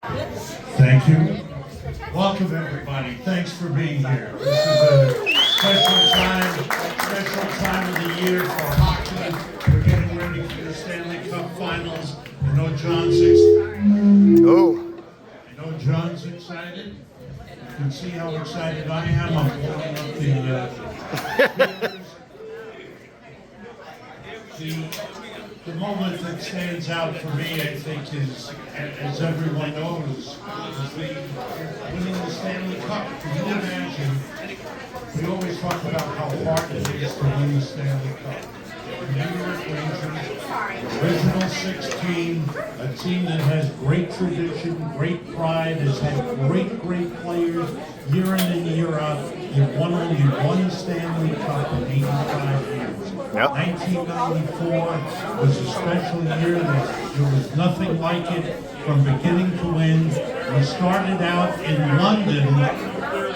Thank you. Welcome, everybody. Thanks for being here. This is a special time of the year for hockey. We're getting ready for the Stanley Cup Finals. I know John's excited. You can see how excited I am. I'm holding up the moment that stands out for me, I think, is, as everyone knows, is winning the Stanley Cup. Can you imagine? We always talk about how hard it is to win the Stanley Cup. The New York Rangers, original 16, a team that has great tradition, great pride, has had great players year in and year out. They've won only one Stanley Cup in 85 years. Yep. 1994 was a special year. There was nothing like it from beginning to end. We started out in London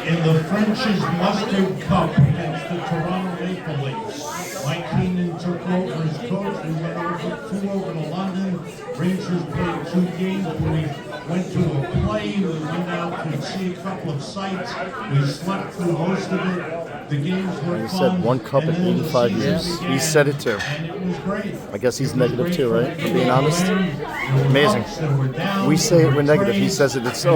in the French's Mustard Cup against the Toronto Maple Leafs. Mike Keenan took over as coach. We flew over to London. Rangers played 2 games. We went to a play. We went out to see a couple of sites. We slept through most of it. The games were fun. He said 1 cup in 85 years. He said it too. And it was great. I guess he's negative too, right? For being honest. Amazing. We say it, we're negative. He says it. He's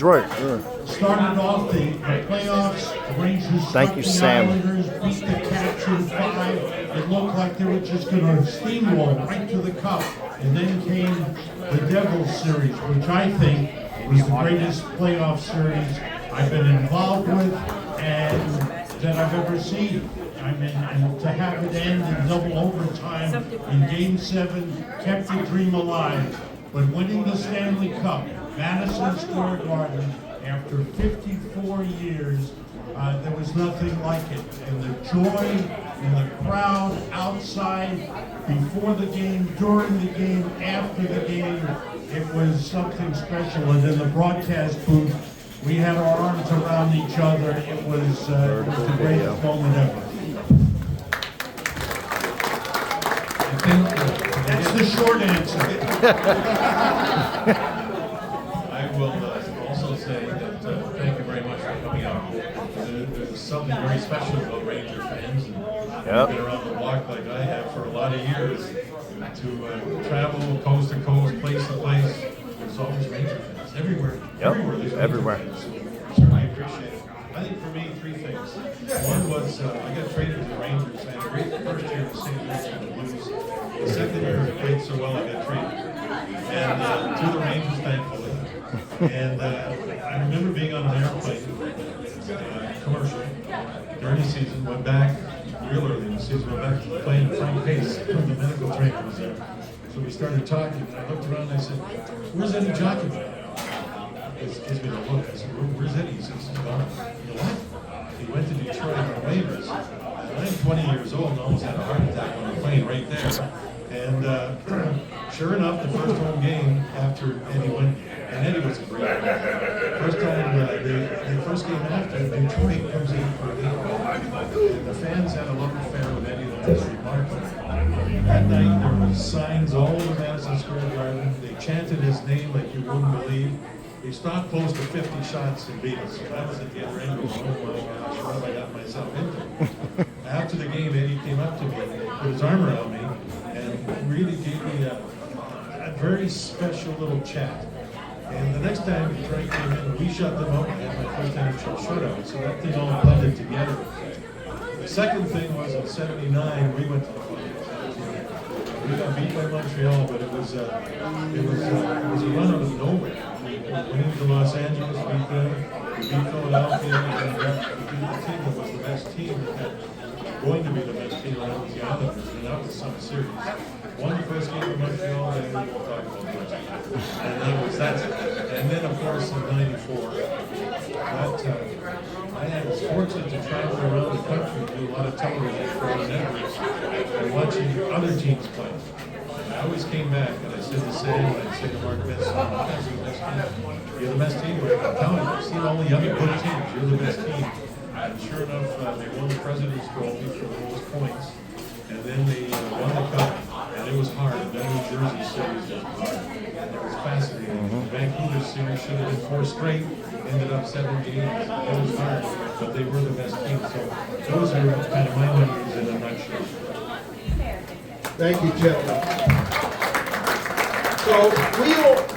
right. Yeah. Started off the playoffs. The Rangers Thank you, Sam. Islanders, beat the Caps in 5. It looked like they were just going to steamroll right to the cup. And then came the Devils series, which I think was the greatest playoff series I've been involved with and that I've ever seen. I mean, and to have it end in double overtime in Game 7 kept the dream alive. But winning the Stanley Cup, Madison Square Garden, after 54 years, there was nothing like it. And the joy in the crowd outside, before the game, during the game, after the game, it was something special. And in the broadcast booth, we had our arms around each other. It was the greatest moment ever. That's the short answer. I will also say that thank you very much for coming out. There's something very special about Ranger fans. And I've been around the block like I have for a lot of years. To travel coast to coast, place to place, there's always Ranger fans. Everywhere. Everywhere there's Ranger fans. So I appreciate it. I think for me, 3 things. One was I got traded to the Rangers. I had a great first year with St. Louis and the Blues. The second year it played so well I got traded. And to the Rangers, thankfully. And I remember being on an airplane, commercial, during the season, went back, real early in the season, went back to playing Frank Pace when the medical trainer was there. So we started talking, and I looked around and I said, "Where's Eddie Jockey?" He gives me the look. I said, "Where's Eddie?" He says, "He's gone." You know what? He went to Detroit on waivers. I'm 20 years old and almost had a heart attack on the plane right there. And sure enough, the first home game after Eddie went, and Eddie was great. First time, the first game after, Detroit comes in for a game. And the fans had a love affair with Eddie that was remarkable. That night, there were signs all over Madison Square Garden. They chanted his name like you wouldn't believe. They stopped close to 50 shots and beat us. So that was at the other end. Oh my gosh, what have I got myself into? After the game, Eddie came up to me and put his arm around me and really gave me a very special little chat. And the next time Detroit came in, we shut them up. I had my first NHL shutout, so that thing all blended together. The second thing was in '79, we went to the finals. We got beat by Montreal, but it was a run out of nowhere. We went into Los Angeles, beat them, we beat Philadelphia, and we beat the team that was the best team that had going to be the best team, and that was the Islanders, and that was some series. Won the first game in Montreal, then we will talk about Montreal. And that's it. And then, of course, in '94, I was fortunate to travel around the country and do a lot of television for other networks and watching other teams play. And I always came back and I said the same. I said to Mark Benson, "You're the best team. I'm telling you, I've seen all the other good teams. You're the best team." And sure enough, they won the President's Trophy for the most points. And then they won the Cup. and it was hard. Then New Jersey series was hard. It was fascinating. The Vancouver series should have been 4 straight, ended up 7 games. It was hard, but they were the best team. So those are kind of my memories in a nutshell. Thank you, gentlemen. So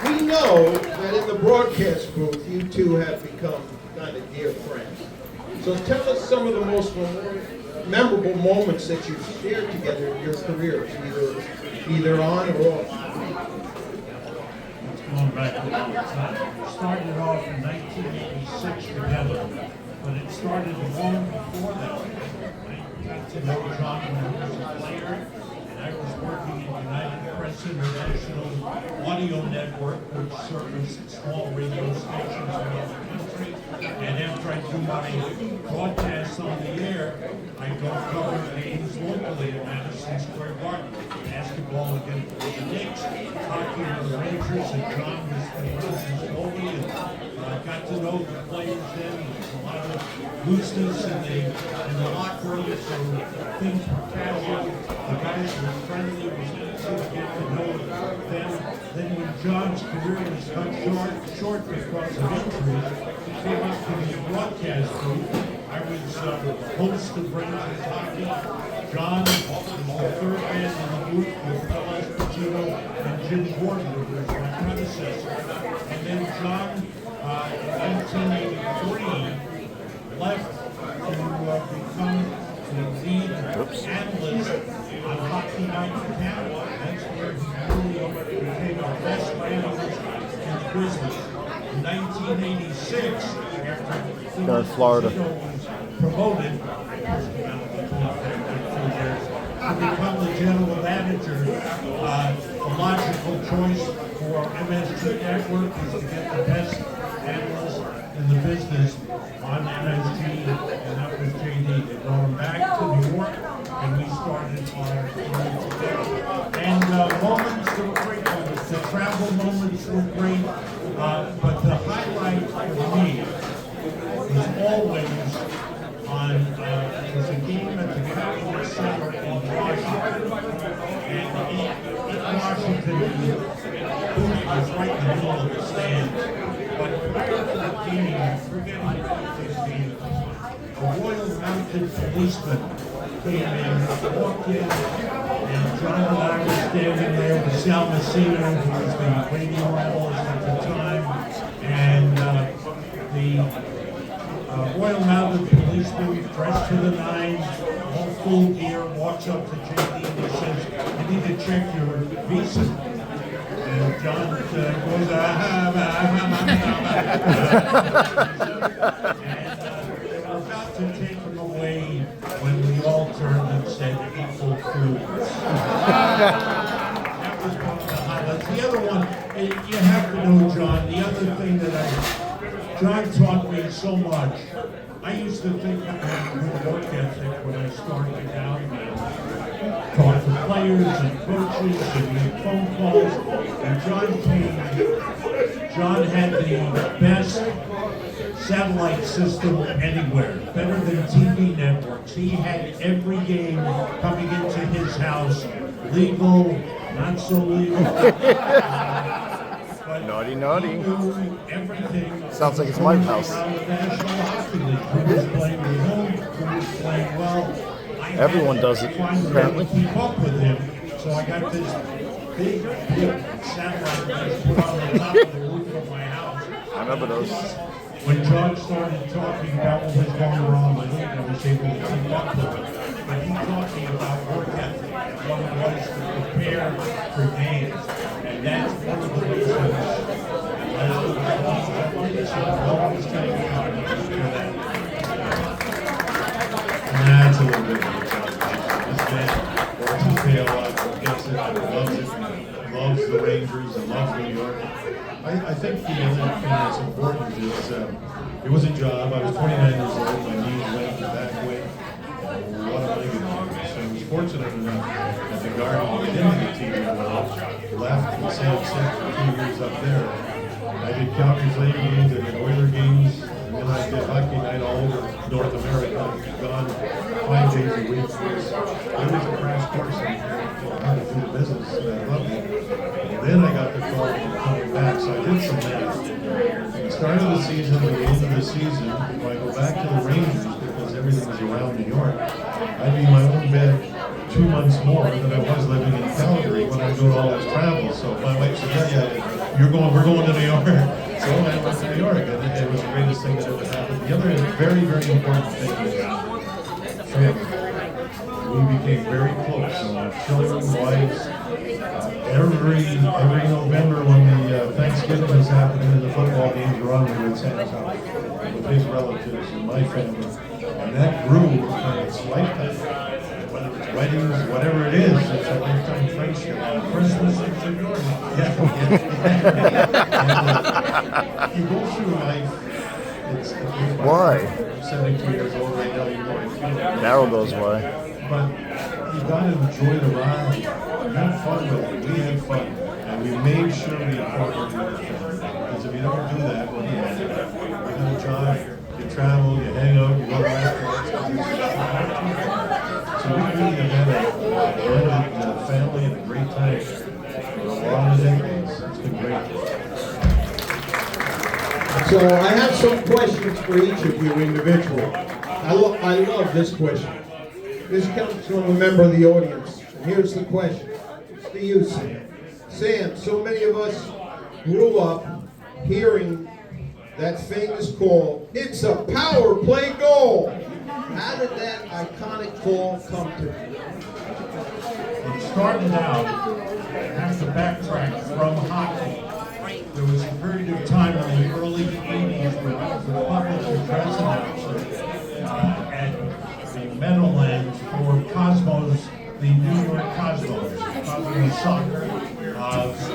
we know that in the broadcast booth, you two have become kind of dear friends. So tell us some of the most memorable moments that you've shared together in your careers, either on or off. It's going back a long time. We started off in 1986 together, but it started long before that. I got to know John when he was a player, and I was working in United Press International Audio Network, which serviced small radio stations around the country. And after I do my broadcasts on the air, I go cover games locally at Madison Square Garden. Basketball against the Knicks, hockey with the Rangers, and John was the Rosen goalie. And I got to know the players then. There was a lot of looseness in the locker room, so things were casual. The guys were friendly. It was easy to get to know them. Then when John's career was cut short because of injuries, he came up to the broadcast booth. I was host of Rangers hockey. John was the third man in the booth with Phil Esposito and Jim Gordon, who was my predecessor. And then John, in 1983, left to become the lead analyst on Hockey Night in Canada. That's where he really became our best analyst in the business. In 1986, after Phil Florida was promoted, to become the general manager, the logical choice for MSG Network was to get the best analyst in the business on MSG, and that was JD. They brought him back to New York, and we started our career together. And moments were great moments. The travel moments were great, but the highlight for me was always on, it was a game at the Capitol Center in Washington. And in Washington, the booth was right in the middle of the stand. But prior to the game, forgetting about this game, a Royal Mounted policeman came in, walked in, and John and I were standing there with Sal Messina, who was the radio analyst at the time, and the Royal Mounted policeman, dressed to the nines, all full gear, walks up to JD and he says, "I need to check your visa." And John goes, and they were about to take him away when we all turned and said, "April Fools." That was one of the highlights. The other one, you have to know John, the other thing that John taught me so much. I used to think I had a good work ethic when I started out. Talked to players and coaches and made phone calls. And John came. John had the best satellite system anywhere, better than TV networks. He had every game coming into his house, legal, not so legal. Naughty, naughty. Everything. Sounds like it's my house. Everyone does it, apparently. Keep up with him, so I got this big satellite dish put on the top of the roof of my house. I remember those. When John started talking about what was going wrong with him, I was able to keep up with him. But he taught me about work ethic and what it was to prepare for games. And that's one of the reasons I was always telling me how to do that. That's a little bit of this man, detail, gets it, loves the Rangers and loves New York. I think the other thing that's important is it was a job. I was 29 years old. My knees went that way. What am I going to do? So I was fortunate enough at the Garden to get into the TV world. Left and stayed for 2 years up there. I did Calgary Flame games, I did Oiler games, And then I did hockey night all over North America, gone 5 days a week. It was a crash course in how to do the business, and I loved it. And then I got the call for coming back, so I did some math. At the start of the season, the end of the season, if I go back to the Rangers, because everything was around New York, I'd be in my own bed 2 months more than I was living in Calgary when I was doing all this travel. So my wife said, yeah, we're going to New York. So I went to New York, and it was the greatest thing that ever happened. The other very, very important thing is family. We became very close. Children, wives. Every November when the Thanksgiving was happening and the football games were on, we would Sam's house with his relatives and my family. And that grew in its lifetime. Whether it's weddings, whatever it is, it's a lifetime friendship. Christmas, it's a yours. You go through life. It's Why? I'm 72 years old right now. You know I feel. Daryl knows why. But you gotta enjoy the ride. Have fun with it. We had fun. And we made sure we incorporated our family. Because if you don't do that, what do you have? You got a job, you travel, you hang out, you go to restaurants. So we really have had a blended family and a great time for a lot of decades. It's been great. So I have some questions for each of you individually. I love this question. This comes from a member of the audience. And here's the question. It's to you, Sam. Sam, so many of us grew up hearing that famous call, "It's a power play goal." How did that iconic call come to be? It started out, I have to backtrack from hockey. There was a period of time in the early 80s where I was the public address announcer at the Meadowlands for Cosmos, the New York Cosmos, Cosmos Soccer.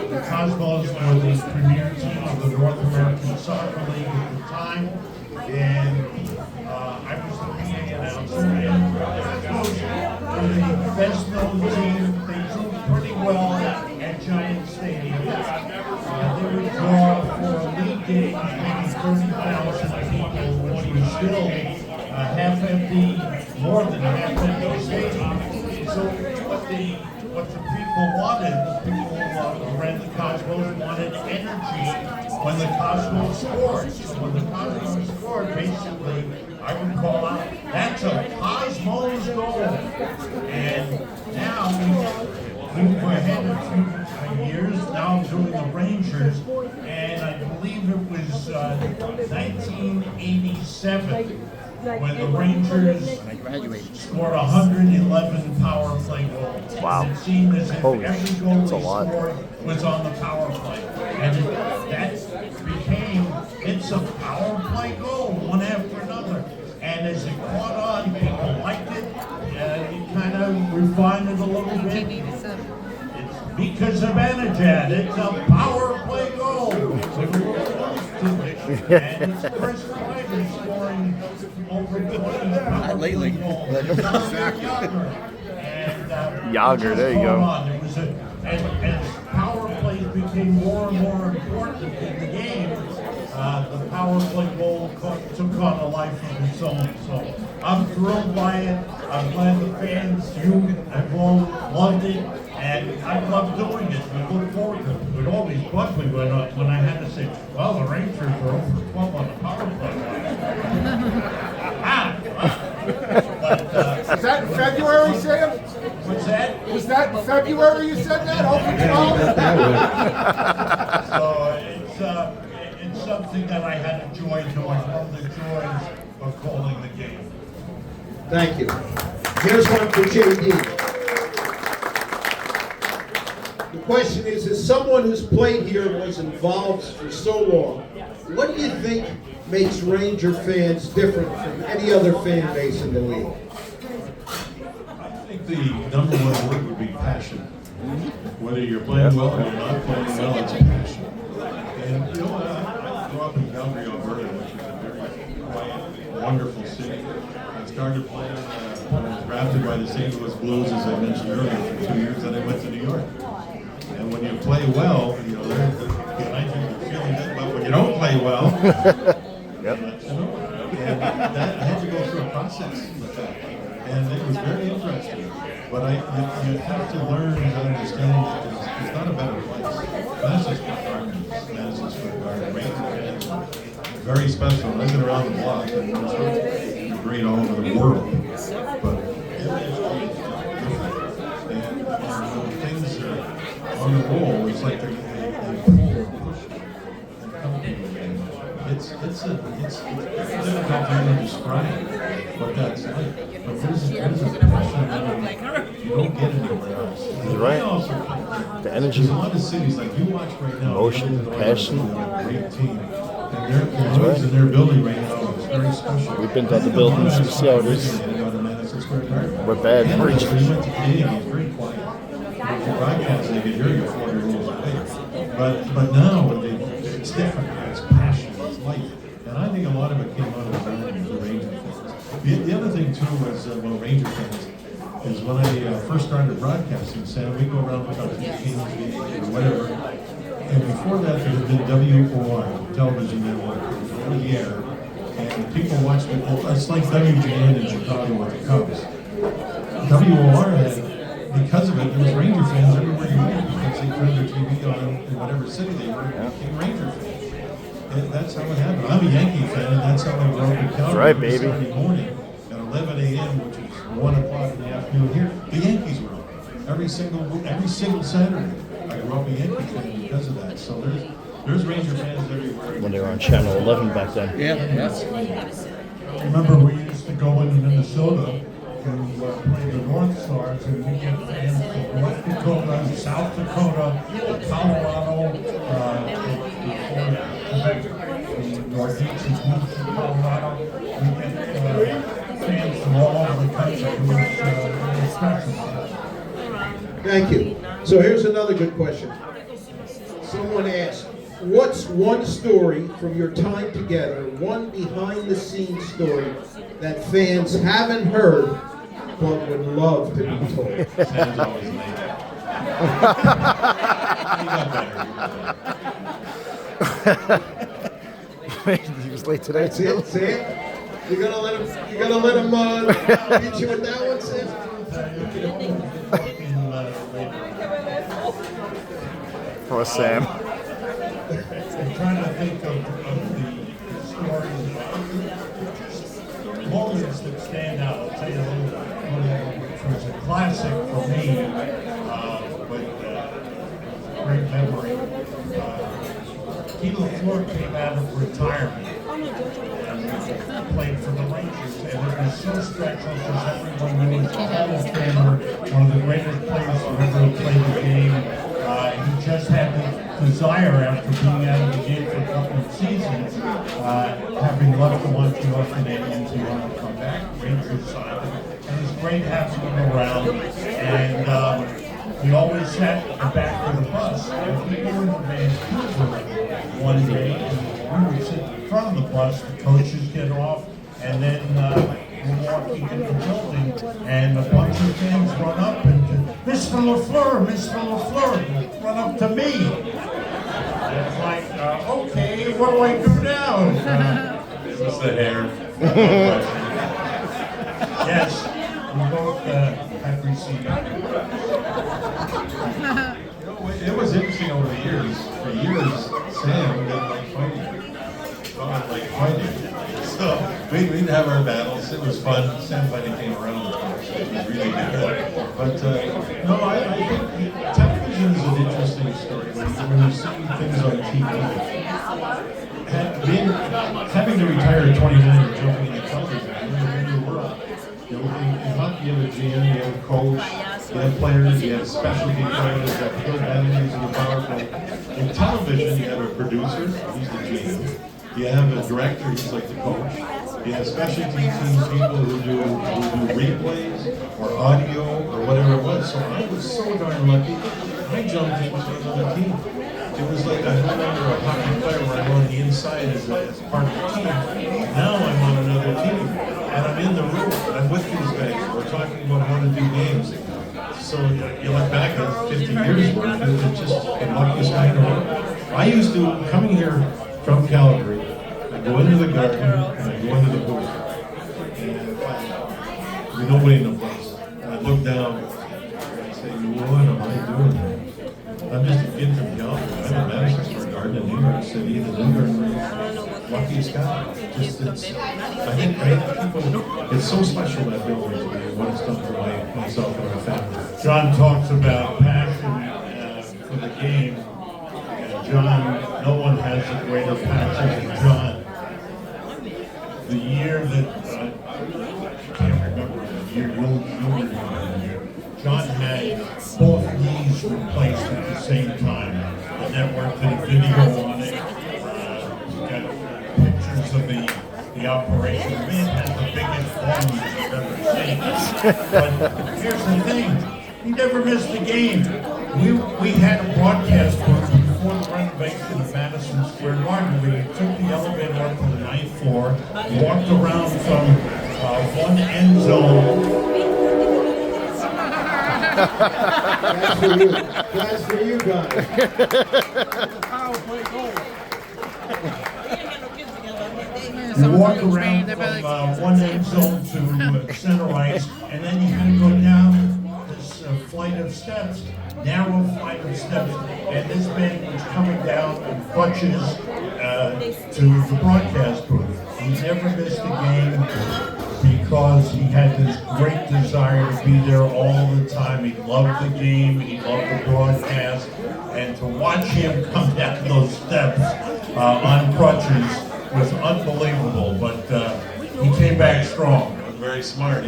The Cosmos were the premier team of the North American Soccer League at the time, and I was the PA announcer, and Cosmos were the best known team. They do pretty well at Giant Stadium. They would draw for a league game maybe 30,000 people when it was still half empty, more than half empty stadium. So what the people wanted, the people who ran the Cosmos wanted energy when the Cosmos scored. So when the Cosmos scored, basically, I would call out, "That's a Cosmos goal." And now we're ahead a few years. Now I'm doing the Rangers, and I believe it was 1987 when the Rangers scored 111 power play goals. Wow. It seemed as if Holy every shit, goal that's a they lot. scored was on the power play. And that became, it's a power play goal, one after another. And as it caught on, people liked it. It kind of refined it a little bit. It's because of Anajad. It's a power play goal. And it's Chris Kreider scoring over 20 power play goals. Yager, there you go. It was as power plays became more and more important in the game, the power play goal took on a life of its own. So I'm thrilled by it. I'm glad the fans, you have all loved it, and I love doing it. We look forward to it. It always bugged me when I had to say, well, the Rangers are over 12 on the power play. Was that in February, Sam? What's that? Was that in February you said that? Open 12? So it's something that I had enjoy doing. One of the joys of calling the game. Thank you. Here's one for JD. The question is, as someone who's played here and was involved for so long, what do you think makes Ranger fans different from any other fan base in the league? I think the number one word would be passion. Whether you're playing well or you're not playing well, it's passion. And you know, I grew up in Calgary, Alberta, which is a very quiet, wonderful city. I started playing when I was drafted by the St. Louis Blues, as I mentioned earlier, for 2 years, and I went to New York. And when you play well, you know, I think the feeling is, but when you don't play well, Yep. And that I had to go through a process with that. And it was very interesting. But you have to learn to understand that it's not a better place. Madison's for gardens. Madison's for garden. Ranger fans are very special. I've been around the block and they're great all over the world. But different. And when things are on the roll, it's like they pull or push and come to you. It's difficult to even describe what that's like. But there's a passion that you don't get anywhere else. He's right. The energy. There's a lot of cities like you watch right now. Emotion, passion. Great team. And their in their building right now is very special. We've been to the buildings, we see how it is. We're bad. We went to Canadian, it's very quiet. Broadcasting, they could hear you 400 rules away. But now it's different. It's passion, it's life. And I think a lot of it came out of the Ranger fans. The other thing too was Ranger fans is when I first started broadcasting, Sam, we go around the country, Kings or whatever. And before that, there had been WOR, television network, over the air. And people watched it. It's like WGN in Chicago with the Cubs. WOR had, because of it, there was Ranger fans everywhere you went because they turned their TV on in whatever city they were and became Ranger fans. And that's how it happened. I'm a Yankee fan, and that's how I grew up in Calgary. That's right, baby. Saturday morning at 11 a.m., which is 1 o'clock in the afternoon here, the Yankees were on. Every single Saturday. I grew up a Yankee fan because of that. So there's Ranger fans everywhere. When they were on Channel 11 back then. Yeah, yes. Remember, we used to go into Minnesota and play the North Stars, and we get fans from North Dakota, South Dakota, Colorado, Quebec, the Northeast is moved to Colorado. We get fans from all over the country who is really special. Thank you. So here's another good question. Someone asked, what's one story from your time together, one behind-the-scenes story that fans haven't heard but would love to be told? Sam's always late. He got better. He was late today That's too. it, Sam? You're gonna let him beat you with that one, Sam? Poor Sam. I'm trying to think of the stories, moments that stand out. I'll tell you a little which was a classic for me, but great memory. Keith LaFleur came out of retirement and played for the Rangers, and it was so special because everyone knew he was a Hall of Famer, one of the greatest players to ever play the game. He just had the desire, after being out of the game for a couple of seasons, having left the Montreal Canadiens, he wanted to come back. Rangers signed him, and it was great having him around. And he always sat at the back of the bus. And we were in Vancouver one day, and we would sit in front of the bus. The coaches get off, and then we're walking in the building, and a bunch of fans run up and Mr. LaFleur, run up to me. And it's like, okay, what do I do now? Is this the hair? Yes, we both have received it. It was interesting over the years. For years, Sam didn't like fighting. Bob liked fighting. So we'd have our battles. It was fun. Sam finally came around. It was really good. But no, I think television is an interesting story. When you see things on TV, having to retire at 29 and jumping in the television, you're in a new world. In hockey, you have a GM, you have a coach, you have players, you have specialty players, you have field managers in the power play. In television, you have a producer, he's the GM. You have a director, he's like the coach. You have specialty teams, people who do replays or audio or whatever it was. So I was so darn lucky. I jumped into another team. It was like I'm no longer a hockey player where I'm on the inside as part of the team. Now I'm on another team. And I'm in the room. I'm with these guys. We're talking about how to do games. So you look back at 50 years worth, it's just the luckiest guy in the world. I used to, coming here from Calgary, I go into the garden and I go into the booth. And there's nobody in the place. And I look down and I say, what am I doing here? I'm just a kid from Calgary. I'm in Madison Square Garden in New York City. The New York luckiest guy. Just I think people, it's so special that building to me and what it's done for myself and my family. John talks about passion for the game. And John, no one has a greater passion than John. The year that, I can't remember the year, you'll remember the year. John had both knees replaced at the same time. The network did a video on it. Got pictures of the operation. The man has the biggest lungs you've ever seen. But here's the thing, he never missed a game. We had a broadcast booth before the renovation of Madison Square Garden. We took the elevator up to the 9th floor, walked around from one end zone. That's for you guys. You walk around from one end zone to center ice, and then you had to go down this flight of steps, narrow flight of steps, and this man was coming down in crutches to the broadcast booth. He never missed a game because he had this great desire to be there all the time. He loved the game, he loved the broadcast, and to watch him come down those steps on crutches was unbelievable, but he came back strong. Very smart.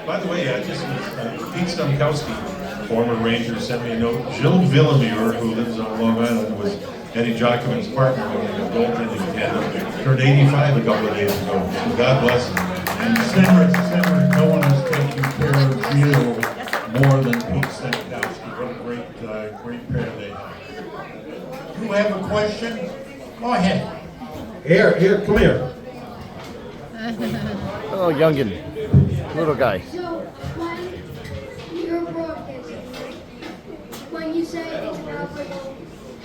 By the way, Pete Stamkowski, former Ranger, sent me a note. Jill Villamure, who lives on Long Island, was Eddie Jockman's partner when they got goaltending tandem. Turned 85 a couple of days ago. So God bless him. And Simmer, no one is taking care of Jill more than Pete Stamkowski. What a great pair they have. You have a question? Go ahead. Here, come here. Oh, youngin, little guy. So, when you're broadcasting, when you say it's about football,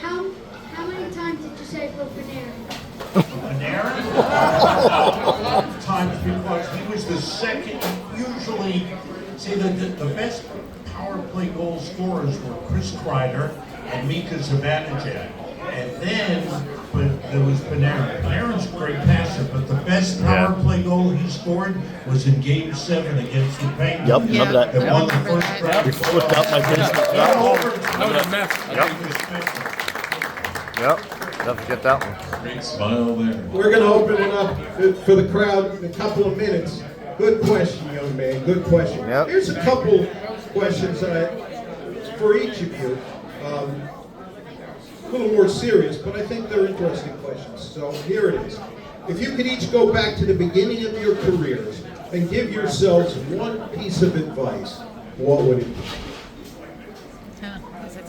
how many times did you say for Panarin? Panarin? A lot of times because he was the second, usually, see the best power play goal scorers were Chris Kreider and Mika Zibanejad. And then there was Panarin. Panarin's a great passer, but the best power play goal he scored was in Game 7 against the Penguins. Yep, remember that. They won the first round. We flipped out my basement. That was a mess. Yep, don't forget that one. Great smile there. We're going to open it up for the crowd in a couple of minutes. Good question, young man. Good question. Yep. Here's a couple questions for each of you. A little more serious, but I think they're interesting questions. So here it is. If you could each go back to the beginning of your careers and give yourselves one piece of advice, what would it be?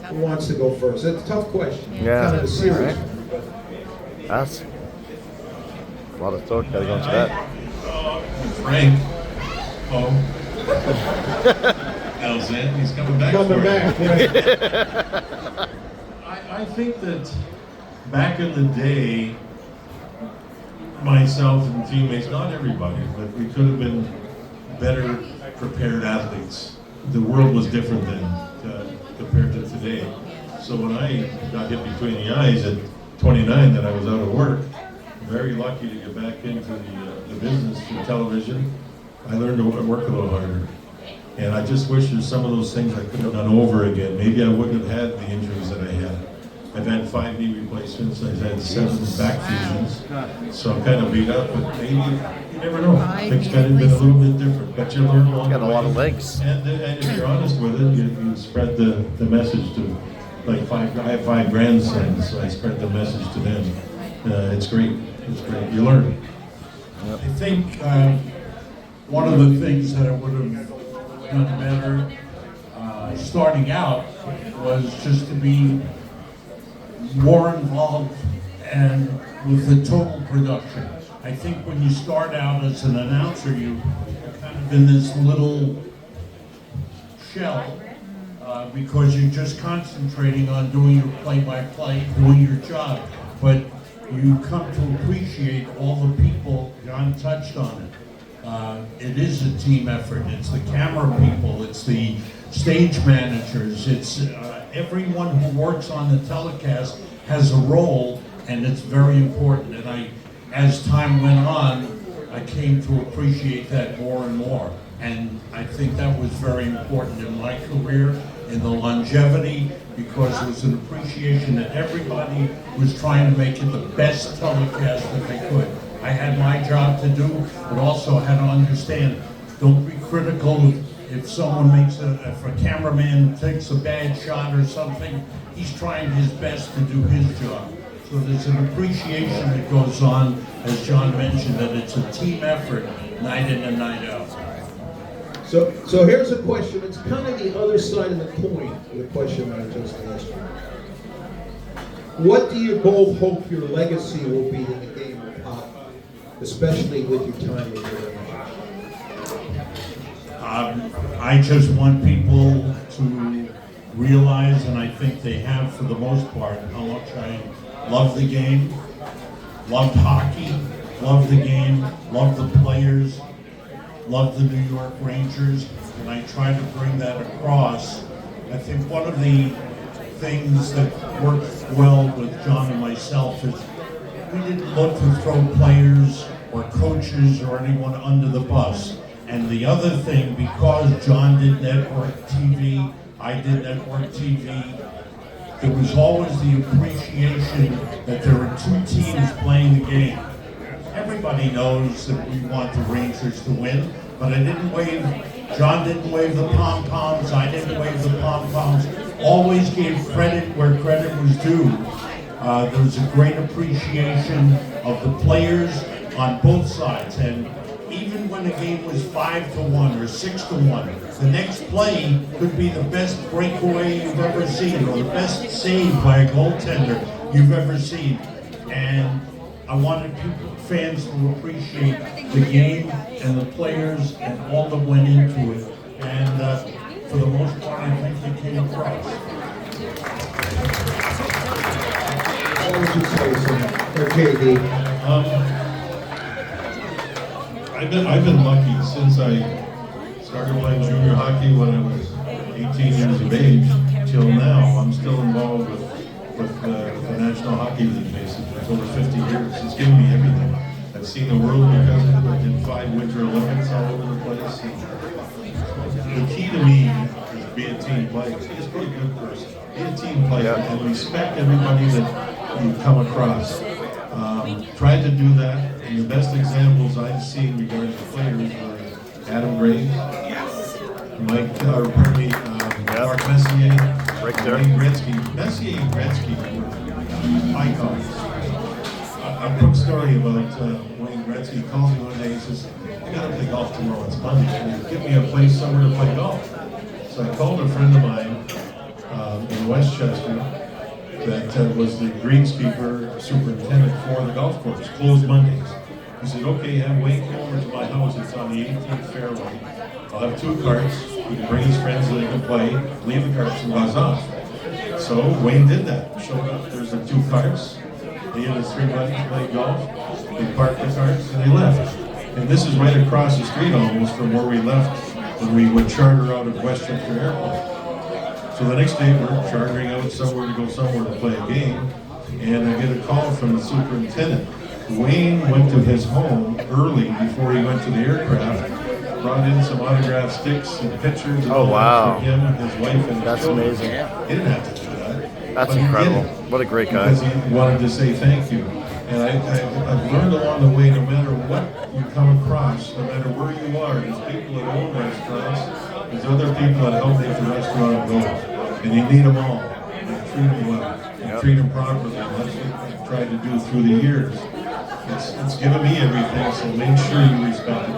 Who wants to go first? It's a tough question. Yeah. Kind of a serious Right. one, but That's a lot of thought gotta go into that. Frank. Oh. Alexander, he's coming back. coming back. Yeah. I think that back in the day, myself and teammates, not everybody, but we could have been better prepared athletes. The world was different then compared to today. So when I got hit between the eyes at 29, that I was out of work, very lucky to get back into the business through television. I learned to work a little harder. And I just wish there's some of those things I could have done over again. Maybe I wouldn't have had the injuries that I had. I've had 5 knee replacements, I've had 7 back fusions, so I'm kind of beat up, but maybe, you never know. Things kind of been a little bit different, but you learn along the way. Got a lot of legs. And if you're honest with it, you spread the message to, like I have 5 grandsons, so I spread the message to them. It's great, you learn. I think one of the things that I would have done better starting out was just to be more involved and with the total production. I think when you start out as an announcer, you're kind of in this little shell because you're just concentrating on doing your play-by-play, doing your job. but you come to appreciate all the people. John touched on it. It is a team effort. It's the camera people, it's the stage managers, it's everyone who works on the telecast has a role, and it's very important. And as time went on, I came to appreciate that more and more. And I think that was very important in my career, in the longevity, because it was an appreciation that everybody was trying to make it the best telecast that they could. I had my job to do, but also had to understand, don't be critical if someone if a cameraman takes a bad shot or something, he's trying his best to do his job. So there's an appreciation that goes on, as John mentioned, that it's a team effort, night in and night out. So here's a question. It's kind of the other side of the coin, the question I just asked you. What do you both hope your legacy will be in the game of hockey, especially with your time in the I just want people to realize, and I think they have for the most part, how much I love the game, loved hockey, loved the game, loved the players, loved the New York Rangers, and I try to bring that across. I think one of the things that worked well with John and myself is we didn't look to throw players or coaches or anyone under the bus. And the other thing, because John did network TV, I did network TV, there was always the appreciation that there are two teams playing the game. Everybody knows that we want the Rangers to win, but John didn't wave the pom-poms, I didn't wave the pom-poms. Always gave credit where credit was due. There was a great appreciation of the players on both sides, and even when the game was 5-1 or 6-1, the next play could be the best breakaway you've ever seen, or the best save by a goaltender you've ever seen. And I wanted fans to appreciate the game and the players and all that went into it. And for the most part, I think they came across. What would you say, sir? JD? I've been lucky since I started playing junior hockey when I was 18 years of age till now. I'm still involved with the National Hockey League basically for over 50 years. It's given me everything. I've seen the world because of it. I did 5 Winter Olympics all over the place. The key to me is be a team player. Just be a good person. Be a team player and respect everybody that you come across. Tried to do that, and the best examples I've seen regarding the players were Adam Graves, Mark Messier, Wayne Gretzky. Messier and Gretzky were icons. A quick story about Wayne Gretzky. He calls me one day, he says, I gotta play golf tomorrow, it's Monday. Can you give me a place somewhere to play golf? So I called a friend of mine in Westchester that was the greenskeeper superintendent for the golf course, closed Mondays. He said, okay, have Wayne come over to my house, it's on the 18th fairway. I'll have 2 carts, he can bring his friends so they can play, leave the carts and buzz off. So Wayne did that, showed up, there's the 2 carts, he and his 3 buddies played golf, they parked the carts and they left. And this is right across the street almost from where we left when we would charter out of Westchester Airport. So the next day we're chartering out somewhere to go somewhere to play a game, and I get a call from the superintendent. Wayne went to his home early before he went to the aircraft, brought in some autographed sticks and pictures and for him and his wife and his children. Amazing. He didn't have to do that. That's incredible. What a great guy. Because he wanted to say thank you. And I've learned along the way, no matter what you come across, no matter where you are, there's people that own restaurants, there's other people that help make the restaurant go. And you need them all. And treat them well. And treat them properly. And that's what I've tried to do through the years. It's given me everything, so make sure you respect it.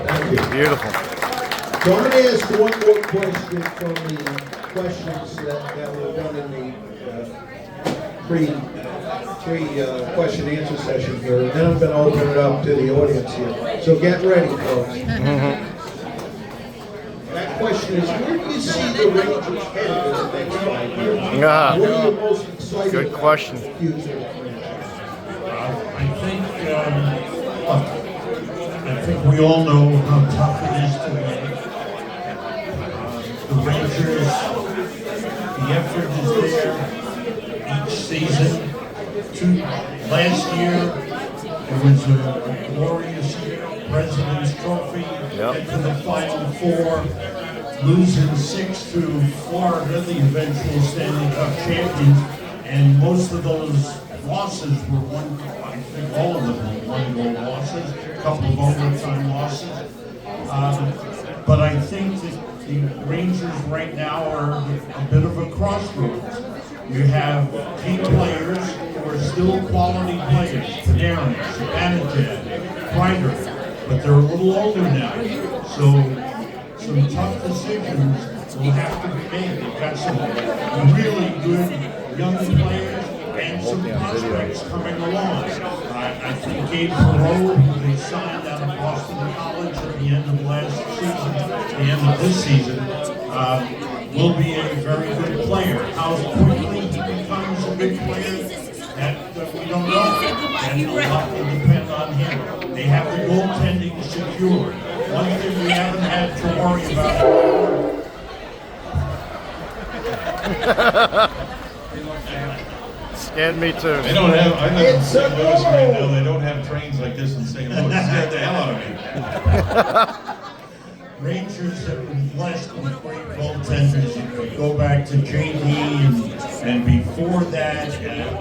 Thank you. Beautiful. So I'm going to ask one more question from the questions that were done in the pre-question answer session here. And then I'm going to open it up to the audience here. So get ready, folks. That question is, where do you see the Rangers headed in the next 5 years? What are you most excited excited Good about question. the future of the franchise? I think we all know how tough it is to win. The Rangers, the effort is there each season. Last year, it was a glorious year, President's Trophy, Yep. get to the Final Four, losing 6 to Florida, the eventual Stanley Cup champions, and most of those losses were I think all of them were one-goal losses, a couple of overtime losses. But I think that the Rangers right now are a bit of a crossroads. You have key players who are still quality players, Panarin, Zibanejad, Kreider, but they're a little older now. So some tough decisions will have to be made. They've got some really good young players and some prospects coming along. I think Gabe Perreault, who they signed out of Boston College at the end of last season, the end of this season, will be a very good player. How quickly he becomes a big player, that we don't know. And a lot will depend on him. They have the goaltending secured. One thing we haven't had to worry about. Scared me too. They don't have, I live in It's St. a Louis right goal. now, they don't have trains like this in St. Louis. It scared the hell out of me. Rangers have been blessed with great goaltenders. You could go back to JD and before that,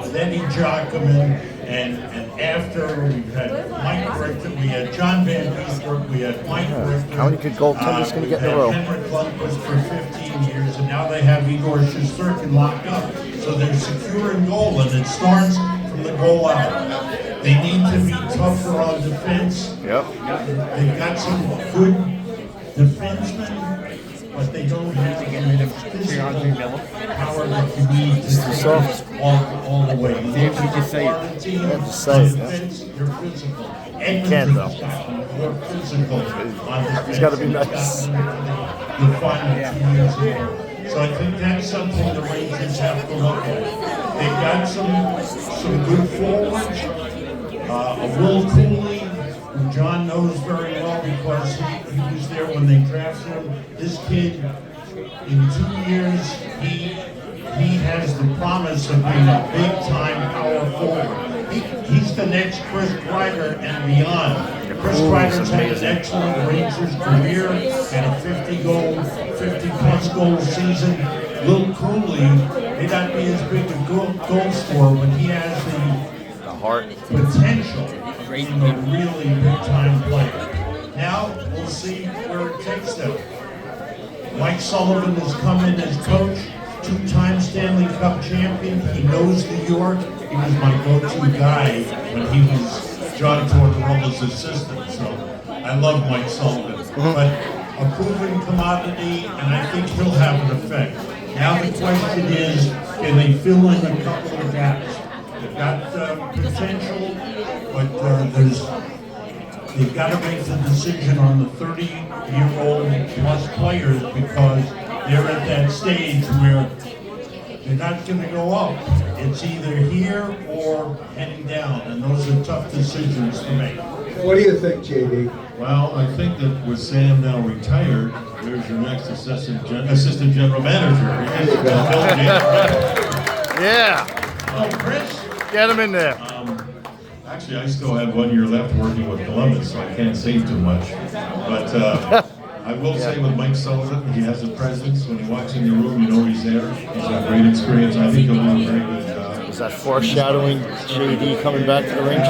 with Eddie Giacomin, and after we've had Mike Richter, we had John Van Beesbrook, we had Mike Richter. How many good goaltenders can you get in a row? Henrik Lundqvist for 15 years, and now they have Igor Shesterkin locked up. So they're secure in goal, and it starts from the goal out. They need to be tougher on defense. Yep. They've got some good defensemen, but they don't have the physical power that you need to soft. all the way. You have to just say it. defense, you're physical. Can't, though. You're physical on defense. He's gotta be nice. The final 2 years ago. So I think that's something the Rangers have to look at. They've got some good forwards. A Will Cooley, who John knows very well because he was there when they drafted him. This kid, in 2 years, he has the promise of being a big-time power forward. He's the next Chris Kreider and beyond. Chris Kreider's had an excellent Rangers career and a 50-plus goal season. Will Cooley may not be as big a goal scorer, but he has The heart. potential of being a really big-time player. Now, we'll see where it takes them. Mike Sullivan has come in as coach, 2-time Stanley Cup champion. He knows New York. He was my go-to guy when he was John Tortorella's assistant. So I love Mike Sullivan. But a proven commodity, and I think he'll have an effect. Now the question is, can they fill in a couple of gaps? They've got potential, but they've got to make the decision on the 30-year-old plus players because they're at that stage where they're not going to go up. It's either here or heading down, and those are tough decisions to make. What do you think, JD? Well, I think that with Sam now retired, there's your next assistant general manager. He has Yeah. Oh, Chris? Get him in there. Actually, I still have 1 year left working with Columbus, so I can't say too much. But I will say with Mike Sullivan, he has a presence. When he walks in your room, you know he's there. He's got great experience. I think he'll do a very good job. Is that foreshadowing JD coming back to the Rangers?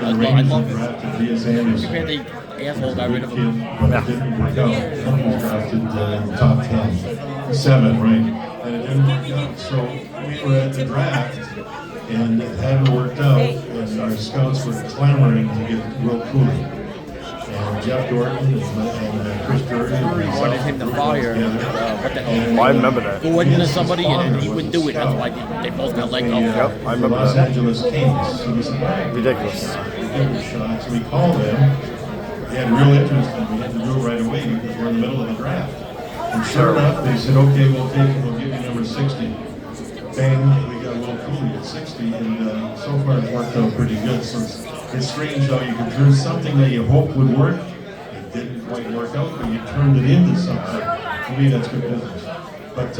The Rangers drafted Diaz Anderson. The asshole got rid of him. But it didn't work out. He was drafted in the top 10. 7, right? And it didn't work out. So we were at the draft, and it hadn't worked out, and our scouts were clamoring to get Will Cooley. And Jeff Dorton and Chris Durden Wanted him to fire. What the hell? I remember that. Go into somebody and he wouldn't do it. That's why they both got let go. Yep, I remember Los that. Angeles Kings. He was Ridiculous. So we called him. He had real interest, and we had to do it right away because we're in the middle of the draft. And sure enough, they said, "Okay, we'll take it. We'll give you number 60." Bang, we got got a little coolie at 60, and so far it's worked out pretty good. So it's strange how you can turn something that you hoped would work, it didn't quite work out, but you turned it into something. To me, that's good business. But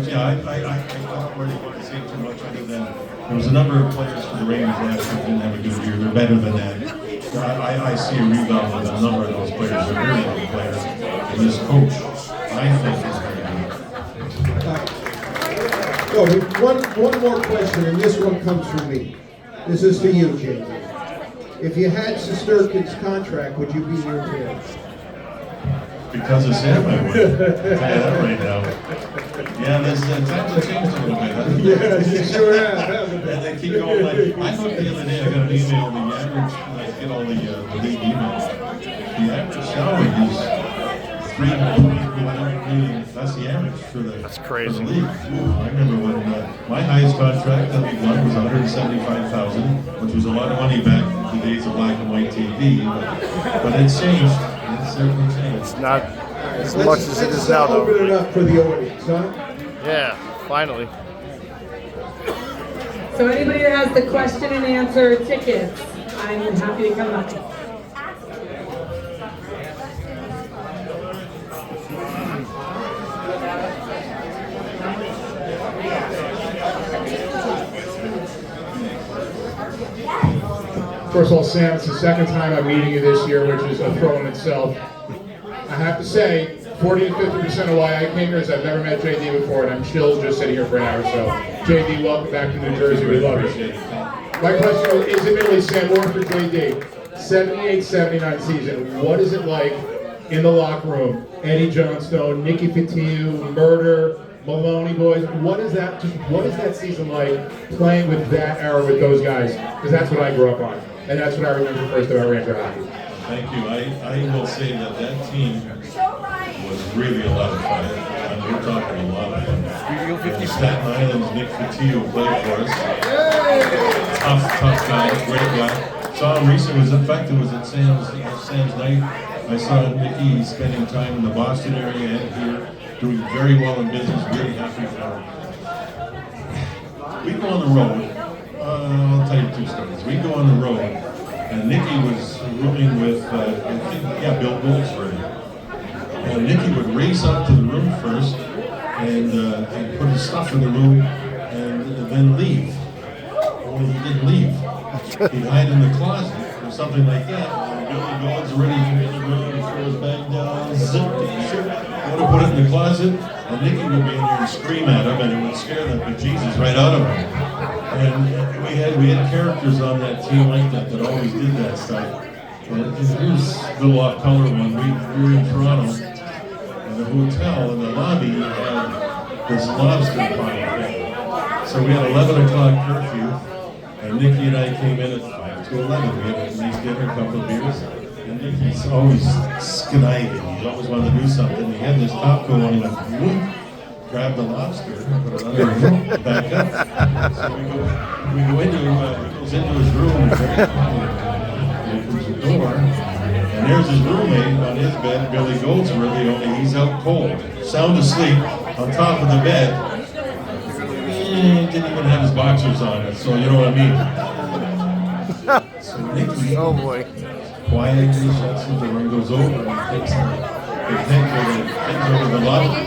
yeah, I don't really want to say too much other than there was a number of players for the Rangers last year that didn't have a good year. They're better than that. I see a rebound with a number of those players. They're really good players. And this coach, I think, is very good. One more question, and this one comes from me. This is for you, Jay. If you had Shesterkin's contract, would you be here today? Because of Sam, I would. I'll tell you that right now. Yeah, there's times have changed a little bit. Hasn't it? Yeah, you sure have. And they keep going like, I looked the other day, I got an email, the average, like, get all the league emails. The average salary is $3 that's the average for the, That's crazy. For the league. I remember when my highest contract that we won was $175,000, which was a lot of money back in the days of black and white TV, but it's changed. It's certainly changed. It's not as much as it is now, Let's open it though. up for the audience, huh? Yeah, finally. So anybody that has the question and answer tickets, I'm happy to come up. First of all, Sam, it's the second time I'm meeting you this year, which is a thrill in itself. I have to say, 40 to 50% of why I came here is I've never met JD before, and I'm still just sitting here for an hour. So, JD, welcome back to New Jersey. We love you. My question is admittedly, Sam, more for JD. 78-79 season, what is it like in the locker room? Eddie Johnstone, Nicky Fatiu, Murder, Maloney boys. What is that season like playing with that era with those guys? Because that's what I grew up on, and that's what I remember first about Ranger hockey. Thank you. I will say that team was really a lot of fun. And we're talking a lot of fun. Staten Island's Nick Fatiu played for us. Tough guy, great guy. Saw him recently. It was at Sam's night. I saw Nicky spending time in the Boston area and here, doing very well in business. Really happy for him. We go on the road. I'll tell you two stories. We go on the road, and Nicky was rooming with, Bill Goldsworthy. And Nicky would race up to the room first and put his stuff in the room and then leave. Well, he didn't leave. He'd hide in the closet or something like that. And Billy Gold's ready to come in the room and throw his bag down, zip the shirt, go to put it in the closet, and Nicky would be in there and scream at him, and it would scare the bejesus right out of him. And we had characters on that team like that always did that stuff. And here's a little off color one. We were in Toronto, and the hotel in the lobby had this lobster pile. So we had 11 o'clock curfew, and Nicky and I came in at 5 to 11. We had a nice dinner, a couple of beers, and Nicky's always conniving. He always wanted to do something. He had this top coat on, he went, whoop, grabbed the lobster, put it under his room, back up. So we go into, he goes into his room, and very quiet. He opens the door, and there's his roommate on his bed, Billy Goldsworthy, only he's out cold, sound asleep, on top of the bed. Didn't even have his boxers on, so you know what I mean. So Nicky, Oh boy. quietly shuts the door and goes over and takes the pins over the lobby,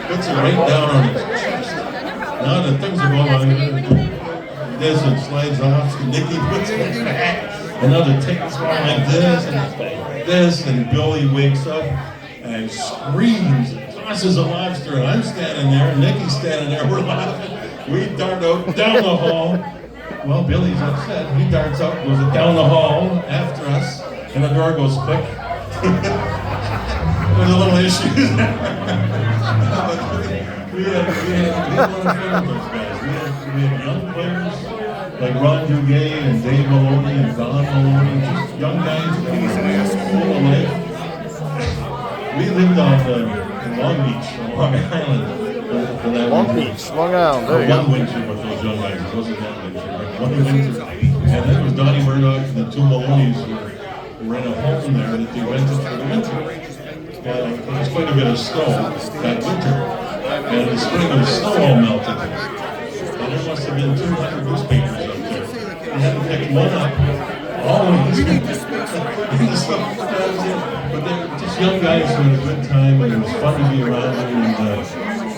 puts it right down on his chest. Now the things are going on. This and slides off, and Nicky puts it back. Another takes one like this, and Billy wakes up and screams and tosses a lobster, and I'm standing there, and Nicky's standing there, we're laughing. We dart out down the hall. Well, Billy's upset. He darts out, goes down the hall after us, and the door goes click. There's a little issues. we had one of those guys. We had young players like Ron Duguay and Dave Maloney and Don Maloney, just young guys full of life. We lived in Long Beach, on Long Island. For that Long winter. Beach, Long Island. There you One go. winter with those young guys. It wasn't that winter, but one winter. And then it was Donnie Murdoch and the two Maloney's who ran a home there that they rented for the winter. And there was quite a bit of snow that winter. And in the spring, the snow all melted. And everyone must have been 200 newspapers up there. He had to pick one up. Always. But they were just young guys who had a good time, and it was fun to be around them. And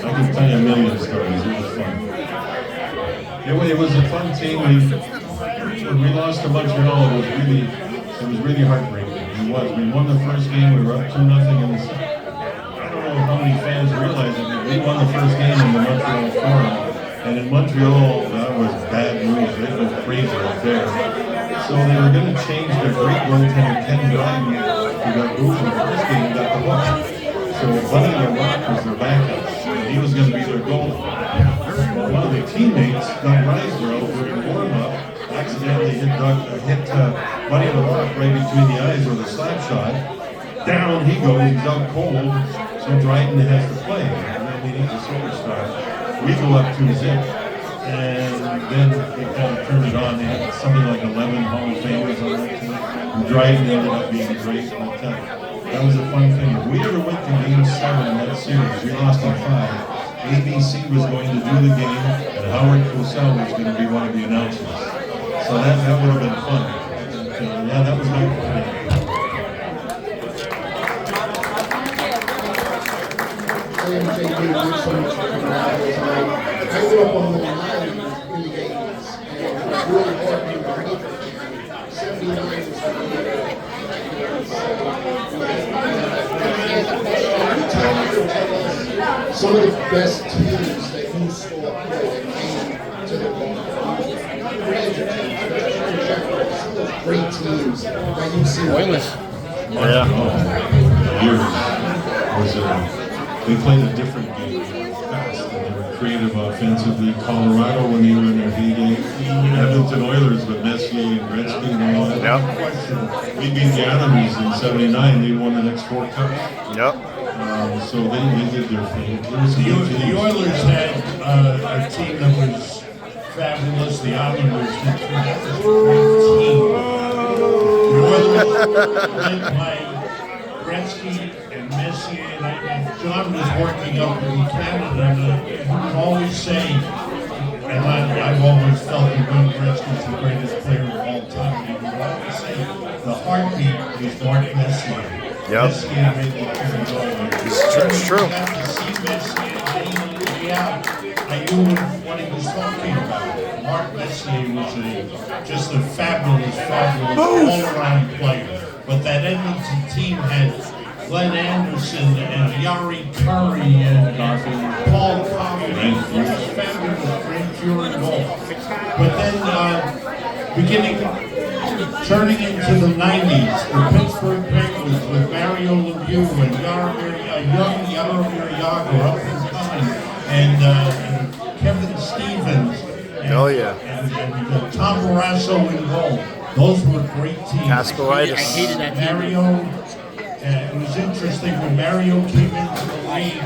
I can tell you a million stories. It was fun. It was a fun team. When we lost to Montreal, it was really heartbreaking. It was. We won the first game. We were up 2-0 in the second. I don't know how many fans realize it, but we won the first game in the Montreal Forum. And in Montreal, that was bad news. They go crazy up there. So they were going to change their great goaltender, Ken Dryden, who got booed in the first game, got the hook. So Buddy LaRock was their backup, and he was going to be their goalie. Well, one of their teammates, Doug Riseborough, during the warm-up, accidentally hit Buddy LaRock right between the eyes with a slap shot. Down he goes, he's out cold, so Dryden has to play. And then he needs a superstar. We go up 2-0. And then they kind of turned it on. They had something like 11 Hall of Famers on that team. And Dryden ended up being great. But that was a fun thing. If we ever went to Game 7 in that series, we lost in 5. ABC was going to do the game, and Howard Cosell was going to be one of the announcers. So that would have been fun. Yeah, that was my plan. Thanks so much for coming out here tonight. I grew up on the Long Island in the 80s, and it was really hard to breathe. 79 was the year. Tell us some of the best teams that you saw play that came to the ball. Some of those great teams that you've seen. Oilers. Yeah. Years was they played a different game, fast, and they were creative offensively. Colorado, when they were in their heyday, Edmonton Oilers with Messier and Gretzky and all that. Yep. We beat the Islanders in '79. They won the next 4 cups. Yep. So they did their thing. The Oilers had a team that was fabulous. The Islanders did tremendous. Team. The Oilers led by Gretzky and Messier, and John was working up in Canada, and he would always say, and I've always felt that Wayne Gretzky's the greatest player of all time. He would always say the heartbeat was Mark Messier. Yep. Messier made the turn going. It's true. I got to see Messier day in and day out. I knew what he was talking about. Mark Messier was just a fabulous, all-around player. But that Edmonton team had Glenn Anderson and Yari Curry and Paul Coffey. It was fabulous, great pure and goal. But then, turning into the 90s, the Pittsburgh Penguins with Mario Lemieux and young Jaromir Jagr up and coming, and Kevin Stevens. And, Oh, yeah. And Tom Barrasso in goal. Those were great teams. Casperitis. I hated that team. Mario, it was interesting when Mario came into the league,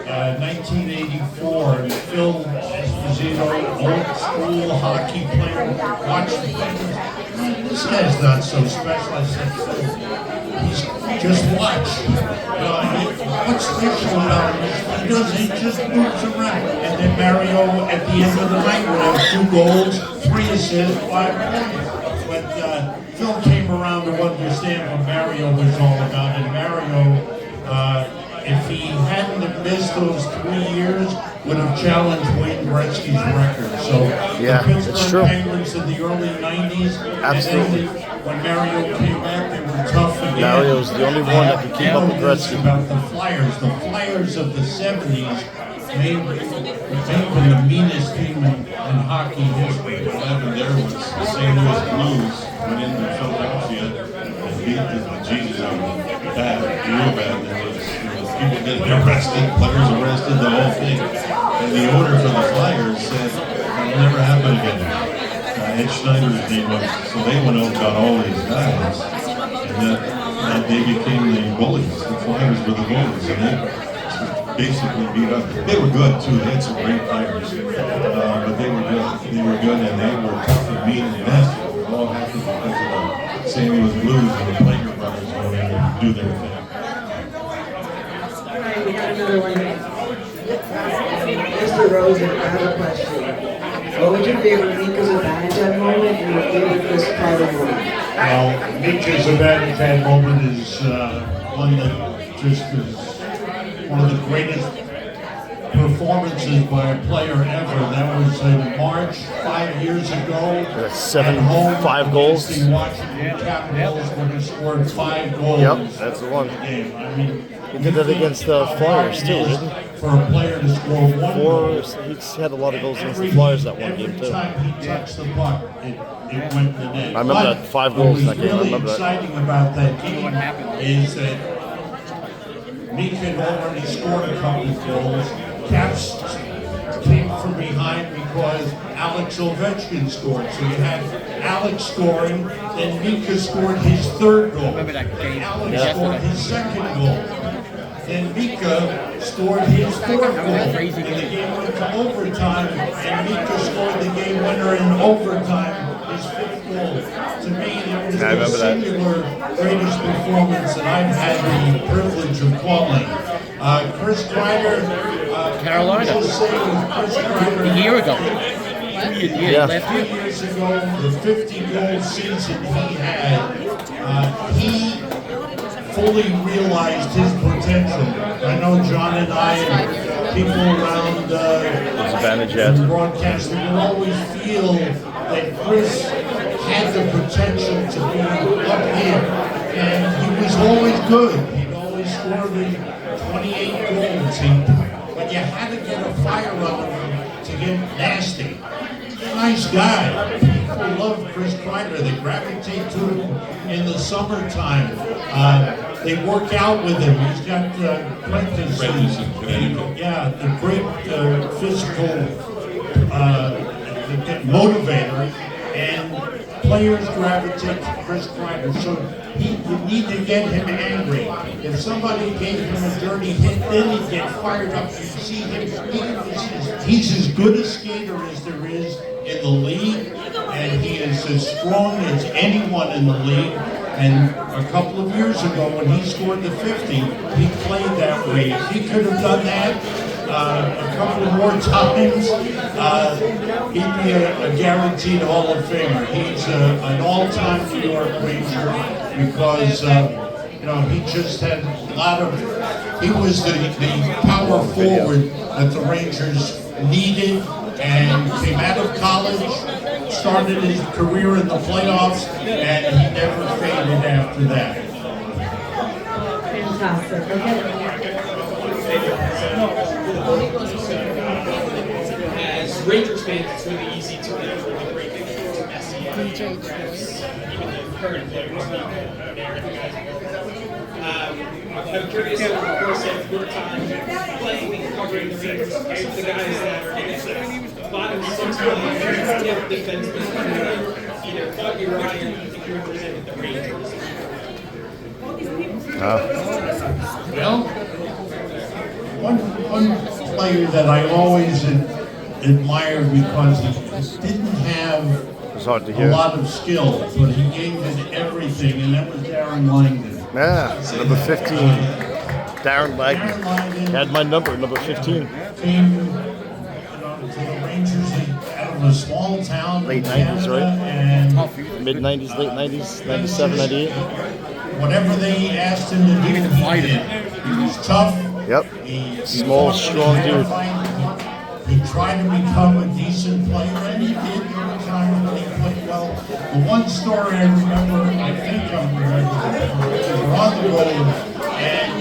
1984, and Phil Esposito, old school hockey player, watched the players. This guy's not so special. I said, Phil, he's just watch. What's special about him? He just moves around. And then Mario, at the end of the night, would have 2 goals, 3 assists, 5 points. But Phil came around to understand what Mario was all about. And Mario, if he hadn't have missed those 3 years, would have challenged Wayne Gretzky's record. So Yeah, the it's Pittsburgh true. Penguins in the early 90s, Absolutely. and then when Mario came back, they were tough again. Mario's the only one that could keep up with Gretzky. About the Flyers. The Flyers of the 70s may have been the meanest team in hockey history. What happened there was the St. Louis Blues went into Philadelphia and beat the Jesus out of them. Bad, real bad. There was people getting arrested, players arrested, the whole thing. And the owner for the Flyers said, it'll never happen again. Ed Schneider's name was, so they went out and got all these guys. And that they became the bullies. The Flyers were the bullies. And they basically beat up. They were good too. They had some great players. But they were good. They were good and they were tough and mean and nasty. We were all happy because of the St. Louis Blues and the Plager brothers going in and do their thing. All right, we got another one. Mr. Rosen, I have a question. What was your favorite Mika's Advantage moment and your favorite Chris Kreider moment? Well, Mika's Advantage moment is one that just is one of the greatest performances by a player ever. That was in March 5 years ago. That's At home, 5 goals. The Washington Capitals when he scored 5 goals. Yep, that's the one. in the game. I mean, He did that against the Flyers too, didn't he? For a player to score 1 goal. He's had a lot of goals against the Flyers that one game too. Every time he touched the puck, it went in the net. I remember that 5 goals in that game. I remember What's really that. exciting about that game is that Mika had already scored a couple of goals. Caps came from behind because Alex Ovechkin scored. So you had Alex scoring, then Mika scored his 3rd goal. Remember that game? Alex Yeah. scored his 2nd goal. Then Mika scored his 4th goal. And the game went to overtime, and Mika scored the game winner in overtime, his 5th goal. To me, that was Yeah, I the remember that. singular greatest performance that I've had the privilege of calling. Chris Kreider, Carolina. just saying Chris Kreider, A year ago. Yeah. Last 3 year. years ago, the 50-goal season he had, he fully realized his potential. I know John and I and people around Advantage the yet. broadcasting will always feel that Chris had the potential to be up here, and he was always good. He'd always scored 28 goals, but you had to get a fire under him to get nasty. He's a nice guy. People love Chris Kreider. They gravitate to him in the summertime. They work out with him. He's got the great physical motivator, and players gravitate to Chris Kreider. So you need to get him angry. If somebody gave him a dirty hit, then he'd get fired up. You see him. He's as good a skater as there is in the league, and he is as strong as anyone in the league. And a couple of years ago, when he scored the 50, he played that way. If he could have done that a couple more times, he'd be a guaranteed Hall of Famer. He's an all-time New York Ranger because he just had a lot of. He was the power forward that the Rangers needed, and came out of college, started his career in the playoffs, and he never faded after that. Fantastic. Okay. As Rangers fans, it's really easy to break into Messi and even the current players. I'm curious, of course, of your time playing and covering the Rangers, some of the guys that are in the bottom 6 defensemen either caught your eye or you think you represented the Rangers. Well, one player that I always admired because he didn't have It's hard to a hear. lot of skill, but he gave it everything, and that was Darren Langdon. Yeah, number 15. Darren Langdon. Darren Langdon Had my number 15. came to the Rangers out of a small town Late in 90s, Canada, right? and Mid-90s, late 90s, 97, 98. whatever they asked him to do, he did. He was tough. Yep. He Small, fought strong the dude. fight. He tried to become a decent player, and he did every time when he played well. The one story I remember, I think I'm remembering, we were on the road, and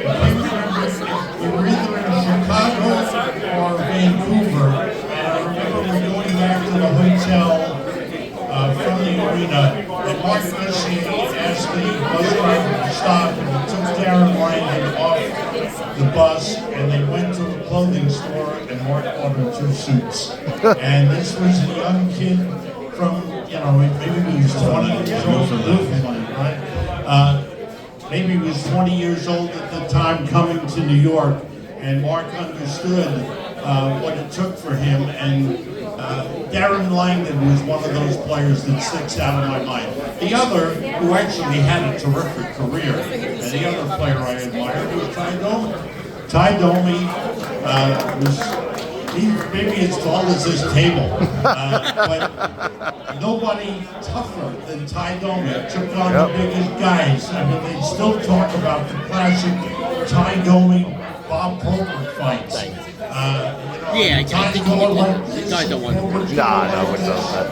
I remember we were either in Chicago or Vancouver, and I remember we were going back to the hotel from the arena, and Mark Messier asked the bus driver to stop, and he took Darren Langdon off the bus, and they went to a clothing store, and Mark bought him 2 suits. And this was a young kid from, maybe he was 20 years old, right? Maybe he was 20 years old at the time coming to New York, and Mark understood what it took for him, and Darren Langdon was one of those players that sticks out in my mind. The other, who actually had a terrific career, and the other player I admired was Ty Domi. Ty Domi was maybe as tall as this table, but nobody tougher than Ty Domi took on the biggest guys. I mean, they still talk about the classic Ty Domi, Bob Probert fights. Yeah, I think Ty don't want to. Nah, no, wouldn't know that.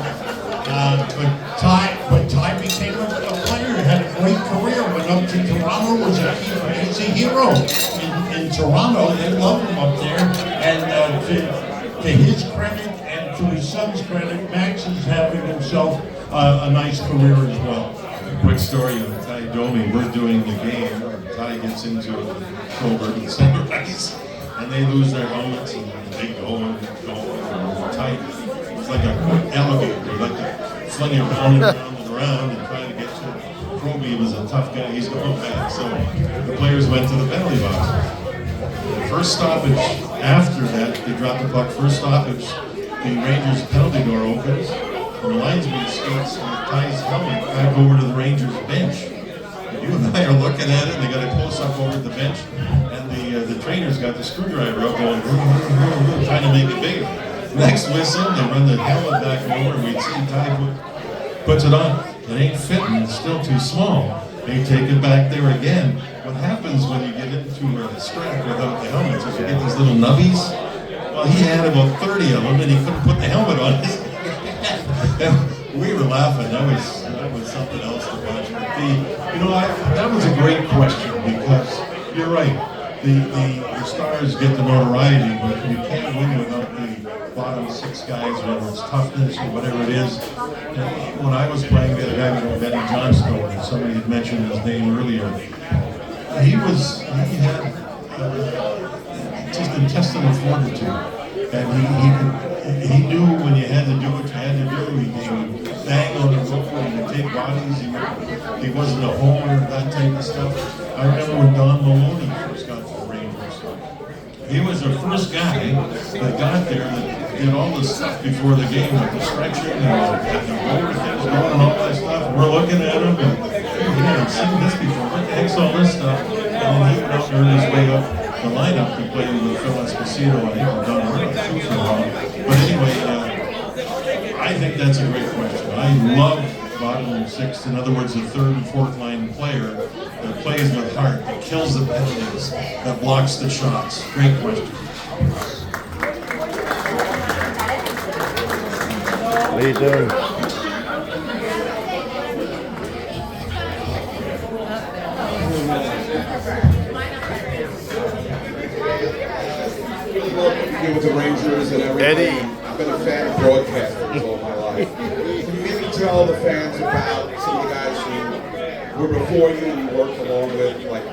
But Ty became a player, had a great career, went up to Toronto, he's a hero in Toronto. They love him up there, and to his credit and to his son's credit, Max is having himself a nice career as well. Quick story of Ty Domi. We're doing the game. Ty gets into the shoulder and center ice, and they lose their helmets, and they go and Ty, it's like a alligator, like a fling it around and around and trying to get to it. Proby was a tough guy. He's going back, so the players went to the penalty box. The first stoppage after that, they dropped the puck. First stoppage, the Rangers' penalty door opens, and the linesman skates Ty's helmet back over to the Rangers' bench. And you and I are looking at it, and they got a close-up over at the bench, and the trainers got the screwdriver up going, trying to make it bigger. Next whistle, they run the helmet back over, and we'd see Ty puts it on. It ain't fitting, it's still too small. They take it back there again. What happens when you get into a strap without the helmets is you get these little nubbies. Well, he had about 30 of them, and he couldn't put the helmet on his head. We were laughing. That was something else to watch. But that was a great question, because you're right. The stars get the notoriety, but you can't win without the bottom six guys, whether it's toughness or whatever it is. And when I was playing, we had a guy named Benny Johnstone, and somebody had mentioned his name earlier. He had just intestinal fortitude, and he knew when you had to do what you had to do. He would bang on the roof, he would take bodies, he wasn't a homer, that type of stuff. I remember when Don Maloney first got to the Rangers. He was the first guy that got there that did all the stuff before the game, like the stretching and the rollers that was going and all that stuff. We're looking at him and he hadn't seen this before. What the heck's all this stuff? And then he went out and earned his way up the lineup to play with Phil Esposito and Don Maloney too for a while. But anyway, I think that's a great question. I love bottom six, in other words, the third and fourth line player that plays with heart, that kills the penalties, that blocks the shots. Great question. What are you doing? With the Rangers and everything. Eddie. I've been a fan of broadcasters all my life. Can you maybe tell the fans about some of the guys who were before you and you worked along with, like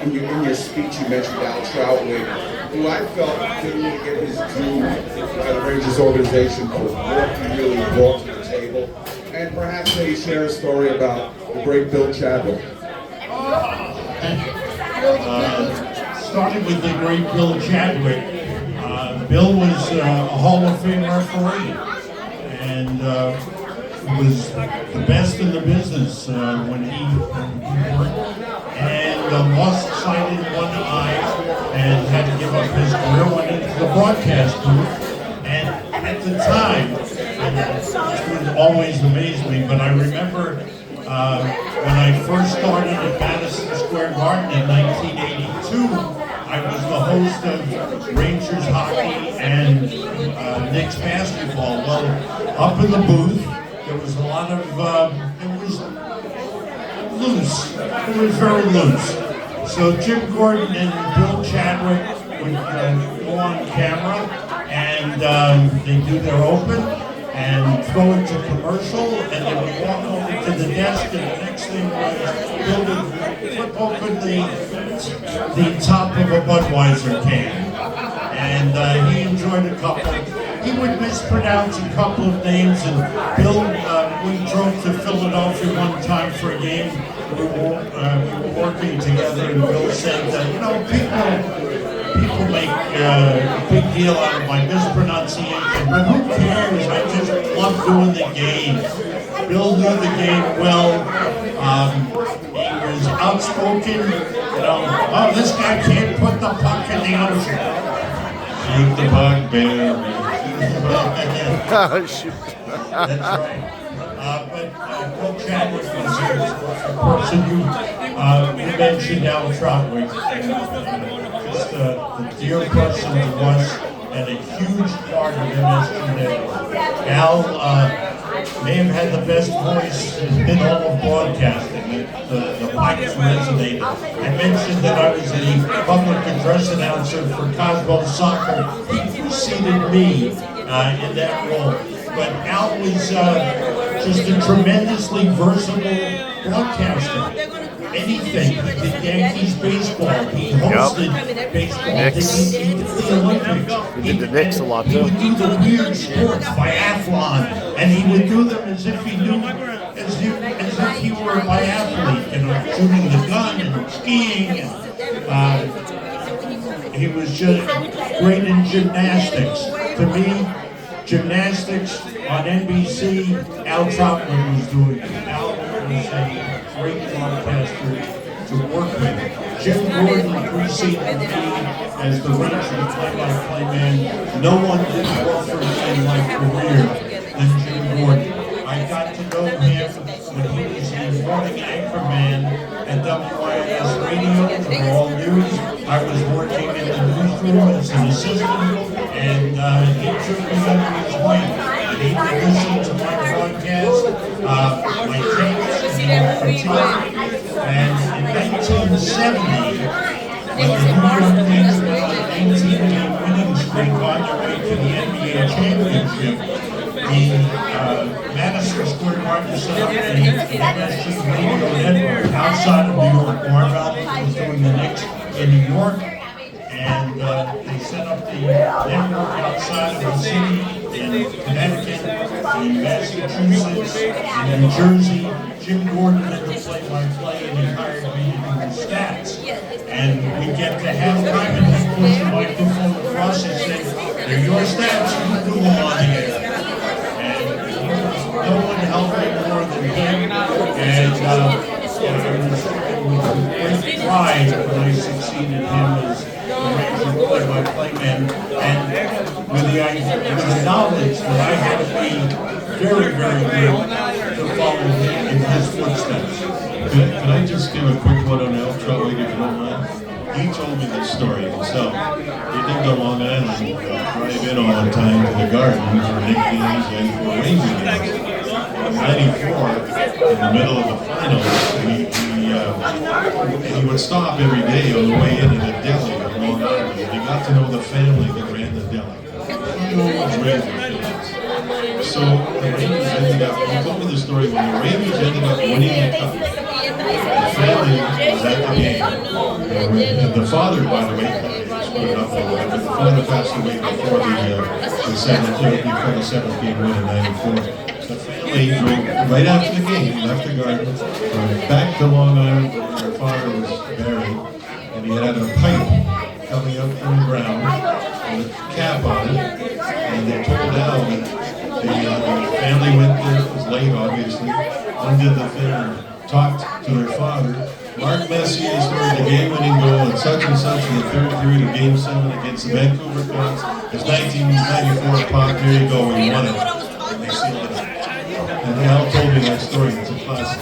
in your speech you mentioned Al Troutwig, who I felt didn't really get his due by the Rangers organization for what he really brought to the table, and perhaps maybe share a story about the great Bill Chadwick. Started with the great Bill Chadwick. Bill was a Hall of Fame referee, and was the best in the business when he worked. And lost sight in one eye and had to give up his career, went into the broadcast booth. And at the time, this would always amaze me, but I remember when I first started at Madison Square Garden in 1982, I was the host of Rangers hockey and Knicks basketball. Well, up in the booth, there was a lot of, it was loose. It was very loose. So Jim Gordon and Bill Chadwick would go on camera and they do their open and throw it to commercial, and they would walk over to the desk, and the next thing was Bill would flip open the top of a Budweiser can. And he enjoyed a couple. He would mispronounce a couple of names, and Bill, we drove to Philadelphia one time for a game. We were working together, and Bill said, people make a big deal out of my mispronunciation, but who cares? I just love doing the game. Bill knew the game well. He was outspoken. Oh, this guy can't put the puck in the ocean. Keep the bugbear. Oh, shoot. That's right. But Bill Chadwick was a person who you mentioned Al Trotwick, just a dear person to us and a huge part of MSG. Al may have had the best voice in all of broadcasting. The pipes resonated. I mentioned that I was the public address announcer for Cosmo Soccer. He preceded me in that role. But Al was just a tremendously versatile broadcaster. Anything. He did Yankees baseball. He hosted baseball. Knicks. He did the Olympics. He did the Knicks a lot, He too. would do the weird sports, biathlon, and he would do them as if he knew, as if he were a biathlete, shooting the gun and skiing. And, he was just great in gymnastics. To me, gymnastics on NBC, Al Trotman was doing it. Al was a great broadcaster to work with. Jim Gordon preceded me as the Ranger play-by-play man. No one did more for me in my career than Jim Gordon. I got to know him when he was the morning anchor man at WIS Radio for All News. I was working in the newsroom as an assistant, and he took me under his wing. And he would listen to my broadcast, my tapes, and critique. And in 1970, when the New York Knicks were on an 18-game winning streak on their way to the NBA championship, the Madison Square Garden set up the MSG Radio Network outside of New York. Marv Albert was doing the Knicks in New York, and they set up the network outside of the city in Connecticut, in Massachusetts, in New Jersey. Jim Gordon did the play-by-play, and he hired me to do the stats. And we get to halftime, and he puts the microphone across and says, "They're your stats, you do them on the air." No one helped me more than him, and it was with great pride when I succeeded him as the Ranger play-by-play man, and with the knowledge that I had to be very, very good to follow in his footsteps. Can I just give a quick one on Al Trotwick, if you don't mind? He told me this story himself. He lived on Long Island, drive in all the time to the garden for Knicks games and for Ranger games. In '94, in the middle of the finals, he would stop every day on the way in at a deli on Long Island, and he got to know the family that ran the deli. Huge Ranger fans. So the Rangers ended up, he told me the story, when the Rangers ended up winning the cup, the family was at the game. And the father, by the way, put it up on but the father passed away before the seventh game win in '94. The family drove right after the game, left the garden, went back to Long Island where their father was buried, and he had a pipe coming up from the ground with a cap on it, and they told Al that the family went there, it was late obviously, undid the thing and talked to their father. Mark Messier scored the game-winning goal at such and such in the third period of Game 7 against the Vancouver Canucks. It's 1994 pop, there you go, we won it. And they sealed it up. And Al told me that story, it's a classic.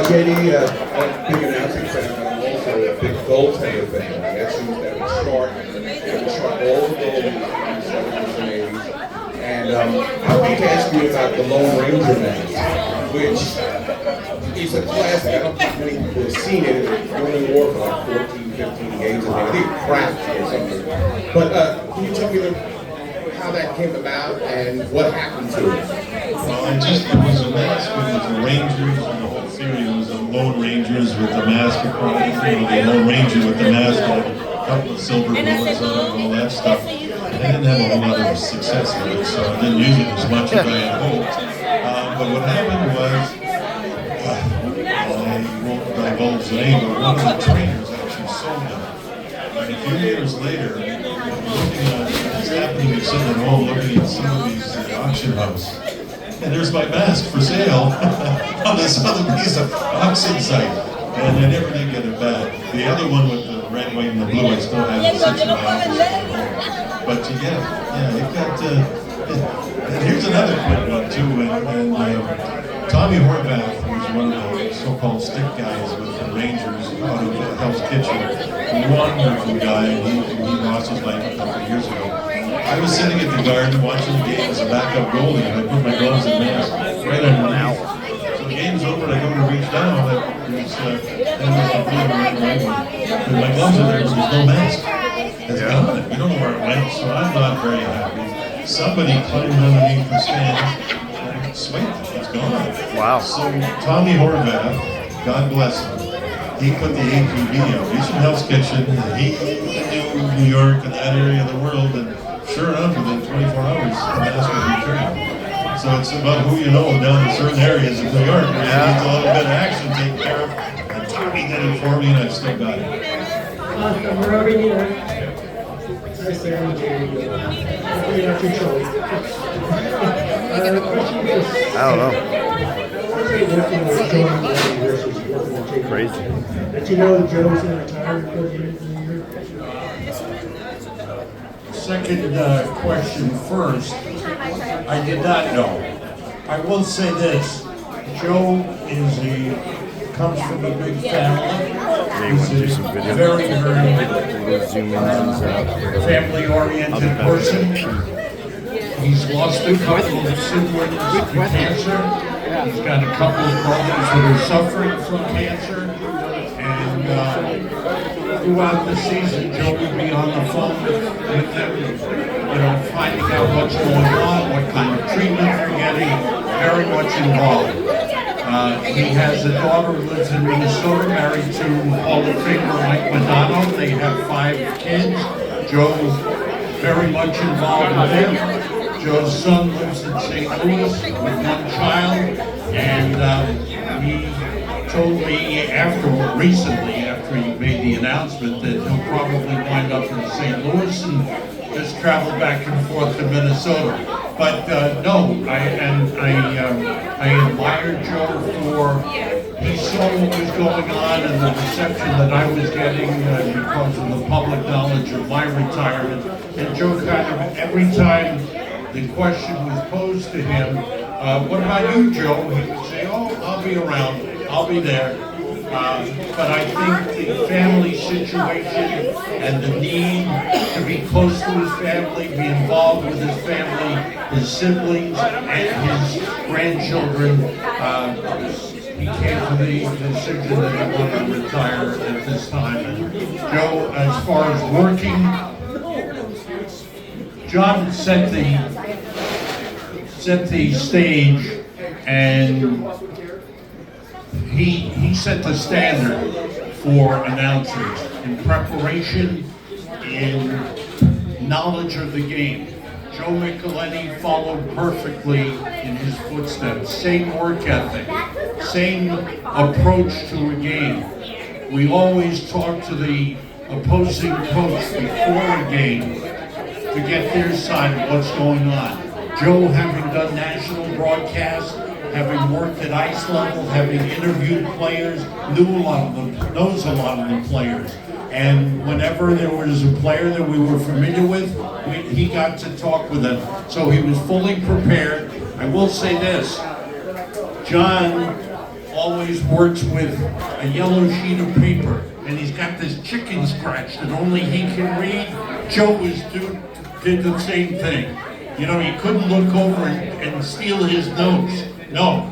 JD, I'm a big announcing fan, but I'm also a big goaltender fan. That seems that was short. It was short all the goals in the 70s and 80s. And I want to ask you about the Lone Ranger mask, which is a classic. I don't think many people have seen it. It only wore for like 14, 15 games, I think craft or something. But can you tell me how that came about and what happened to it? Well, it was a mask, it was the Rangers, and the whole theory was the Lone Rangers with the mask across, the Lone Ranger with the mask on, a couple of silver bullets on it, all that stuff. I didn't have a whole lot of success with it, so I didn't use it as much as I had hoped. But what happened was, I won't divulge the name, but one of the trainers actually sold them. And a few years later, looking at what's happening, you're sitting at home looking at some of these auction house. And there's my mask for sale on this other piece of auction site. And I never did get it back. The other one with the the red, white, and the blue. I still have it sits in my office. But yeah, you've got. And here's another quick one too. And Tommy Horvath was one of the so-called stick guys with the Rangers out of Hell's Kitchen. Wonderful guy. He lost his life a couple of years ago. I was sitting at the Garden watching the game as a backup goalie, and I put my gloves and mask right underneath. So the game's over, and I go to reach down, and there's the blue and red, white one. And my gloves are there, but there's no mask. It's gone. You don't know where it went, so I'm not very happy. Somebody climbed underneath the stand, and sweet, it's gone. Wow. So Tommy Horvath, God bless him, he put the APB out. He's from Hell's Kitchen, and he knew New York and that area of the world, and sure enough, within 24 hours, the mask was returned. So it's about who you know down in certain areas of New York where you need a little bit of action taken care of. And Tommy did it for me, and I've still got it. Awesome, we're over here. Hi, Sam and Jamie. I don't know. Crazy. Did you know that Joe was going to retire before the end of the year? Second question first. I did not know. I will say this. Joe comes from a big family. He's a very, very family-oriented person. He's lost a couple of siblings to cancer. He's got a couple of brothers that are suffering from cancer. And throughout the season, Joe would be on the phone with them, finding out what's going on, what kind of treatment they're getting, very much involved. He has a daughter who lives in Minnesota, married to Hall of Famer Mike Madonna. They have 5 kids. Joe's very much involved with them. Joe's son lives in St. Louis with 1 child, and he told me recently, after he made the announcement, that he'll probably wind up in St. Louis and just travel back and forth to Minnesota. But no, I admire Joe for, he saw what was going on and the reception that I was getting because of the public knowledge of my retirement. And Joe kind of, every time the question was posed to him, what about you, Joe? He would say, oh, I'll be around, I'll be there. But I think the family situation and the need to be close to his family, be involved with his family, his siblings, and his grandchildren, he came to the decision that he wanted to retire at this time. And Joe, as far as working, John set the stage, and he set the standard for announcers in preparation, in knowledge of the game. Joe Micheletti followed perfectly in his footsteps. Same work ethic, same approach to a game. We always talk to the opposing coach before a game to get their side of what's going on. Joe, having done national broadcasts, having worked at ice level, having interviewed players, knows a lot of the players. And whenever there was a player that we were familiar with, he got to talk with them. So he was fully prepared. I will say this, John always works with a yellow sheet of paper, and he's got this chicken scratch that only he can read. Joe did the same thing. You couldn't look over and steal his notes. No,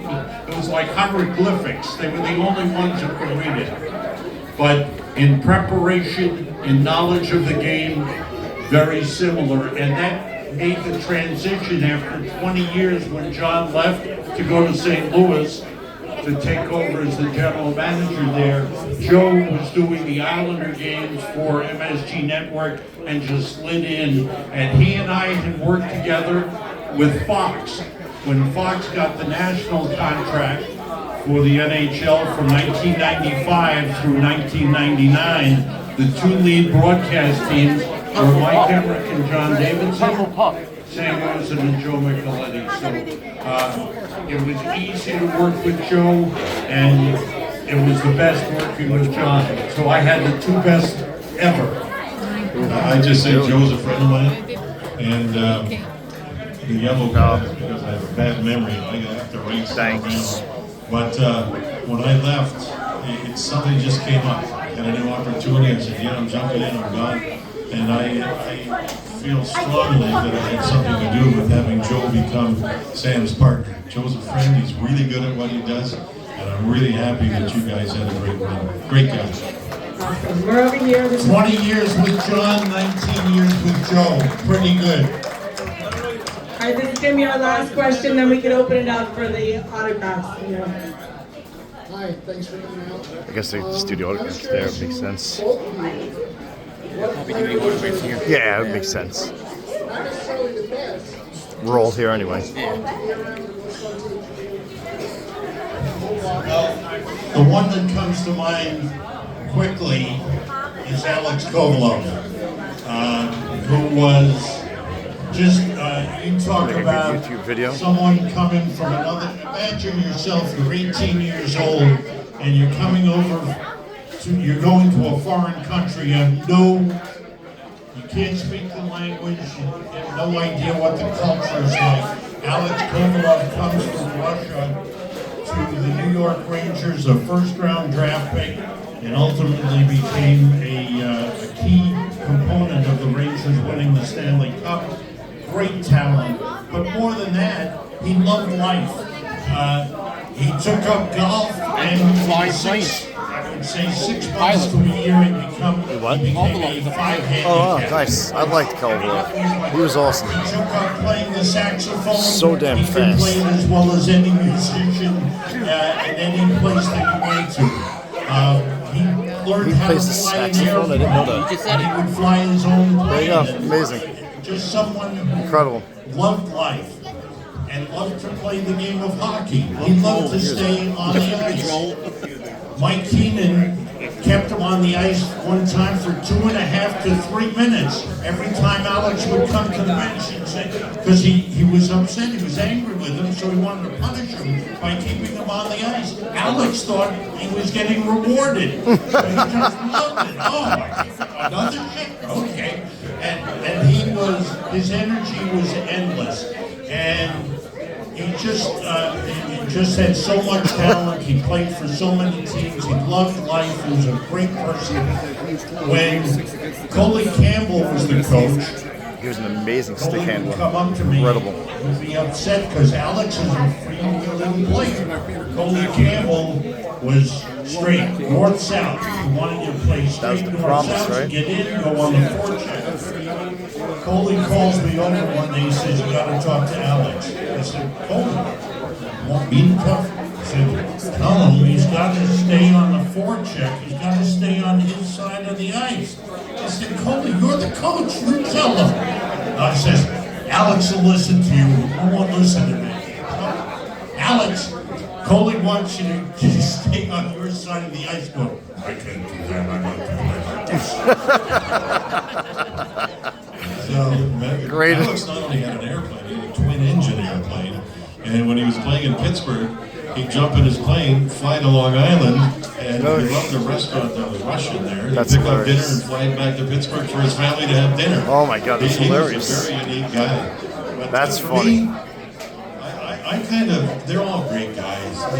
it was like hieroglyphics. They were the only ones who could read it. But in preparation, in knowledge of the game, very similar. And that made the transition after 20 years when John left to go to St. Louis to take over as the general manager there. Joe was doing the Islander games for MSG Network and just slid in. And he and I had worked together with Fox. When Fox got the national contract for the NHL from 1995 through 1999, the 2 lead broadcast teams were Mike Emmerich and John Davidson, Sam Rosen and Joe Micheletti. So it was easy to work with Joe, and it was the best working with John. So I had the 2 best ever. I just say Joe's a friend of mine, and the yellow card is because I have a bad memory. I have to race. Thanks. But when I left, something just came up. Had a new opportunity. I said, yeah, I'm jumping in, I'm gone. And I feel strongly that it had something to do with having Joe become Sam's partner. Joe's a friend. He's really good at what he does. And I'm really happy that you guys had a great run. Great guys. Awesome. We're over here. 20 years with John, 19 years with Joe. Pretty good. All right, this is going to be our last question, then we can open it up for the autographs. Hi, thanks for coming out. I guess the studio autographs there makes sense. Probably doing autographs here. Yeah, it makes sense. Not necessarily the best. We're all here anyway. The one that comes to mind quickly is Alex Kovalov, who was just, you talk Make a good about YouTube video. someone coming from another, imagine yourself, you're 18 years old, and you're coming over you're going to a foreign country, you can't speak the language, you have no idea what the culture is like. Alex Kovalov comes from Russia to the New York Rangers, a first-round draft pick, and ultimately became a key component of the Rangers winning the Stanley Cup. Great talent, but more than that, he loved life. He took up golf and I would say 6 months to a year he became a five-handicap. Oh, wow, nice. I liked Kovalov. He was awesome. He took up playing the saxophone. So damn He fast. played as well as any musician in any place that he went to. He learned how to plays the fly an saxophone? I didn't know that. airplane. He would fly his own plane. There you go. Amazing. Just someone who Incredible. loved life and loved to play the game of hockey. He loved to stay on the ice. Mike Keenan kept him on the ice one time for 2.5 to 3 minutes. Every time Alex would come to the bench and say, because he was upset, he was angry with him, so he wanted to punish him by keeping him on the ice. Alex thought he was getting rewarded. So he just loved it. Oh, another shit? Okay. And his energy was endless. And he just had so much talent. He played for so many teams. He loved life. He was a great person. When Coley Campbell was the coach, He was an amazing stick Coley would handler. come up to me. Incredible. He'd be upset because Alex is a freewheeling player. Coley Campbell was straight, north-south. He wanted you to play straight the north-south. promise, right? Get in, go on the forecheck. Coley calls me over one day. He says, "You got to talk to Alex." I said, "Coley, won't be tough." I said, "Tell him he's got to stay on the forecheck. He's got to stay on his side of the ice." I said, "Coley, you're the coach. You tell him." I says, "Alex will listen to you. I won't listen to me." Alex, Coley wants you to stay on your side of the ice. Go, "I can't do that. I got to play like this." So, Great. Alex not only had an airplane, he had a twin-engine airplane, and when he was playing in Pittsburgh, he'd jump in his plane, fly to Long Island, and he loved a restaurant that was Russian there. He'd That's pick up dinner hilarious. and fly back to Pittsburgh for his family to have dinner. Oh my God, that's He hilarious. was a very unique guy. But That's for funny. me, I kind of, they're all great guys, but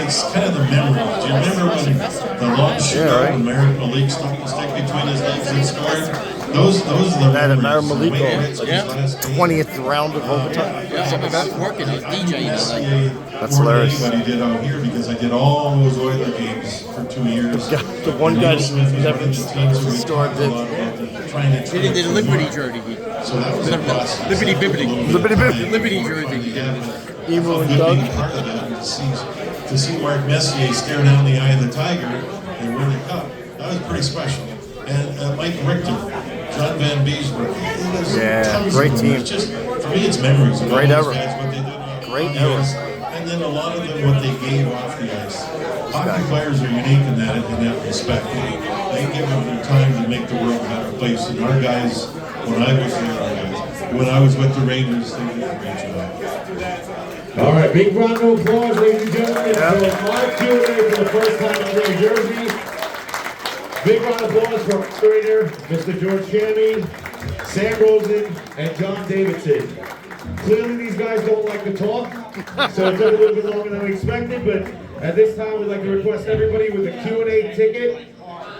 it's kind of the memories. Do you remember when the long shootout right. when Merrick Malik stuck the stick between his legs and scored? Those are the That and Merrick memories. Malik The way he hits goal. his last game. 20th round of overtime. Yeah, something about working, I was DJing all night. That's more hilarious. than anybody did out here because I did all those Oiler games for 2 years. The one guy Neil Smith was never one of the teams who started talked a lot about trying to He did a Liberty jersey. So that was a process. Liberty Bibbity. Liberty Bibbity. Liberty jersey. He did. Emo and Good Doug. being part of that and to see Mark Messier stare down the eye of the tiger and win the cup. That was pretty special. And Mike Richter, John Van Beesbrook. Yeah, great team. It's just, for me, it's memories. of all Great those era. guys, what they did Great on the era. ice, and then a lot of them, what they gave off the ice. Hockey players are unique in that respect. They give up their time to make the world a better place. And our guys, when I was with the Rangers, they did a great job. All right, big round of applause, ladies and gentlemen, for Mark Curie for the first time in New Jersey. Big round of applause for our curator, Mr. George Chammy, Sam Rosen, and John Davidson. Clearly these guys don't like to talk, so it took a little bit longer than we expected, but at this time we'd like to request everybody with a Q&A ticket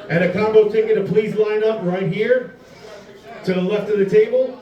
and a combo ticket to please line up right here to the left of the table.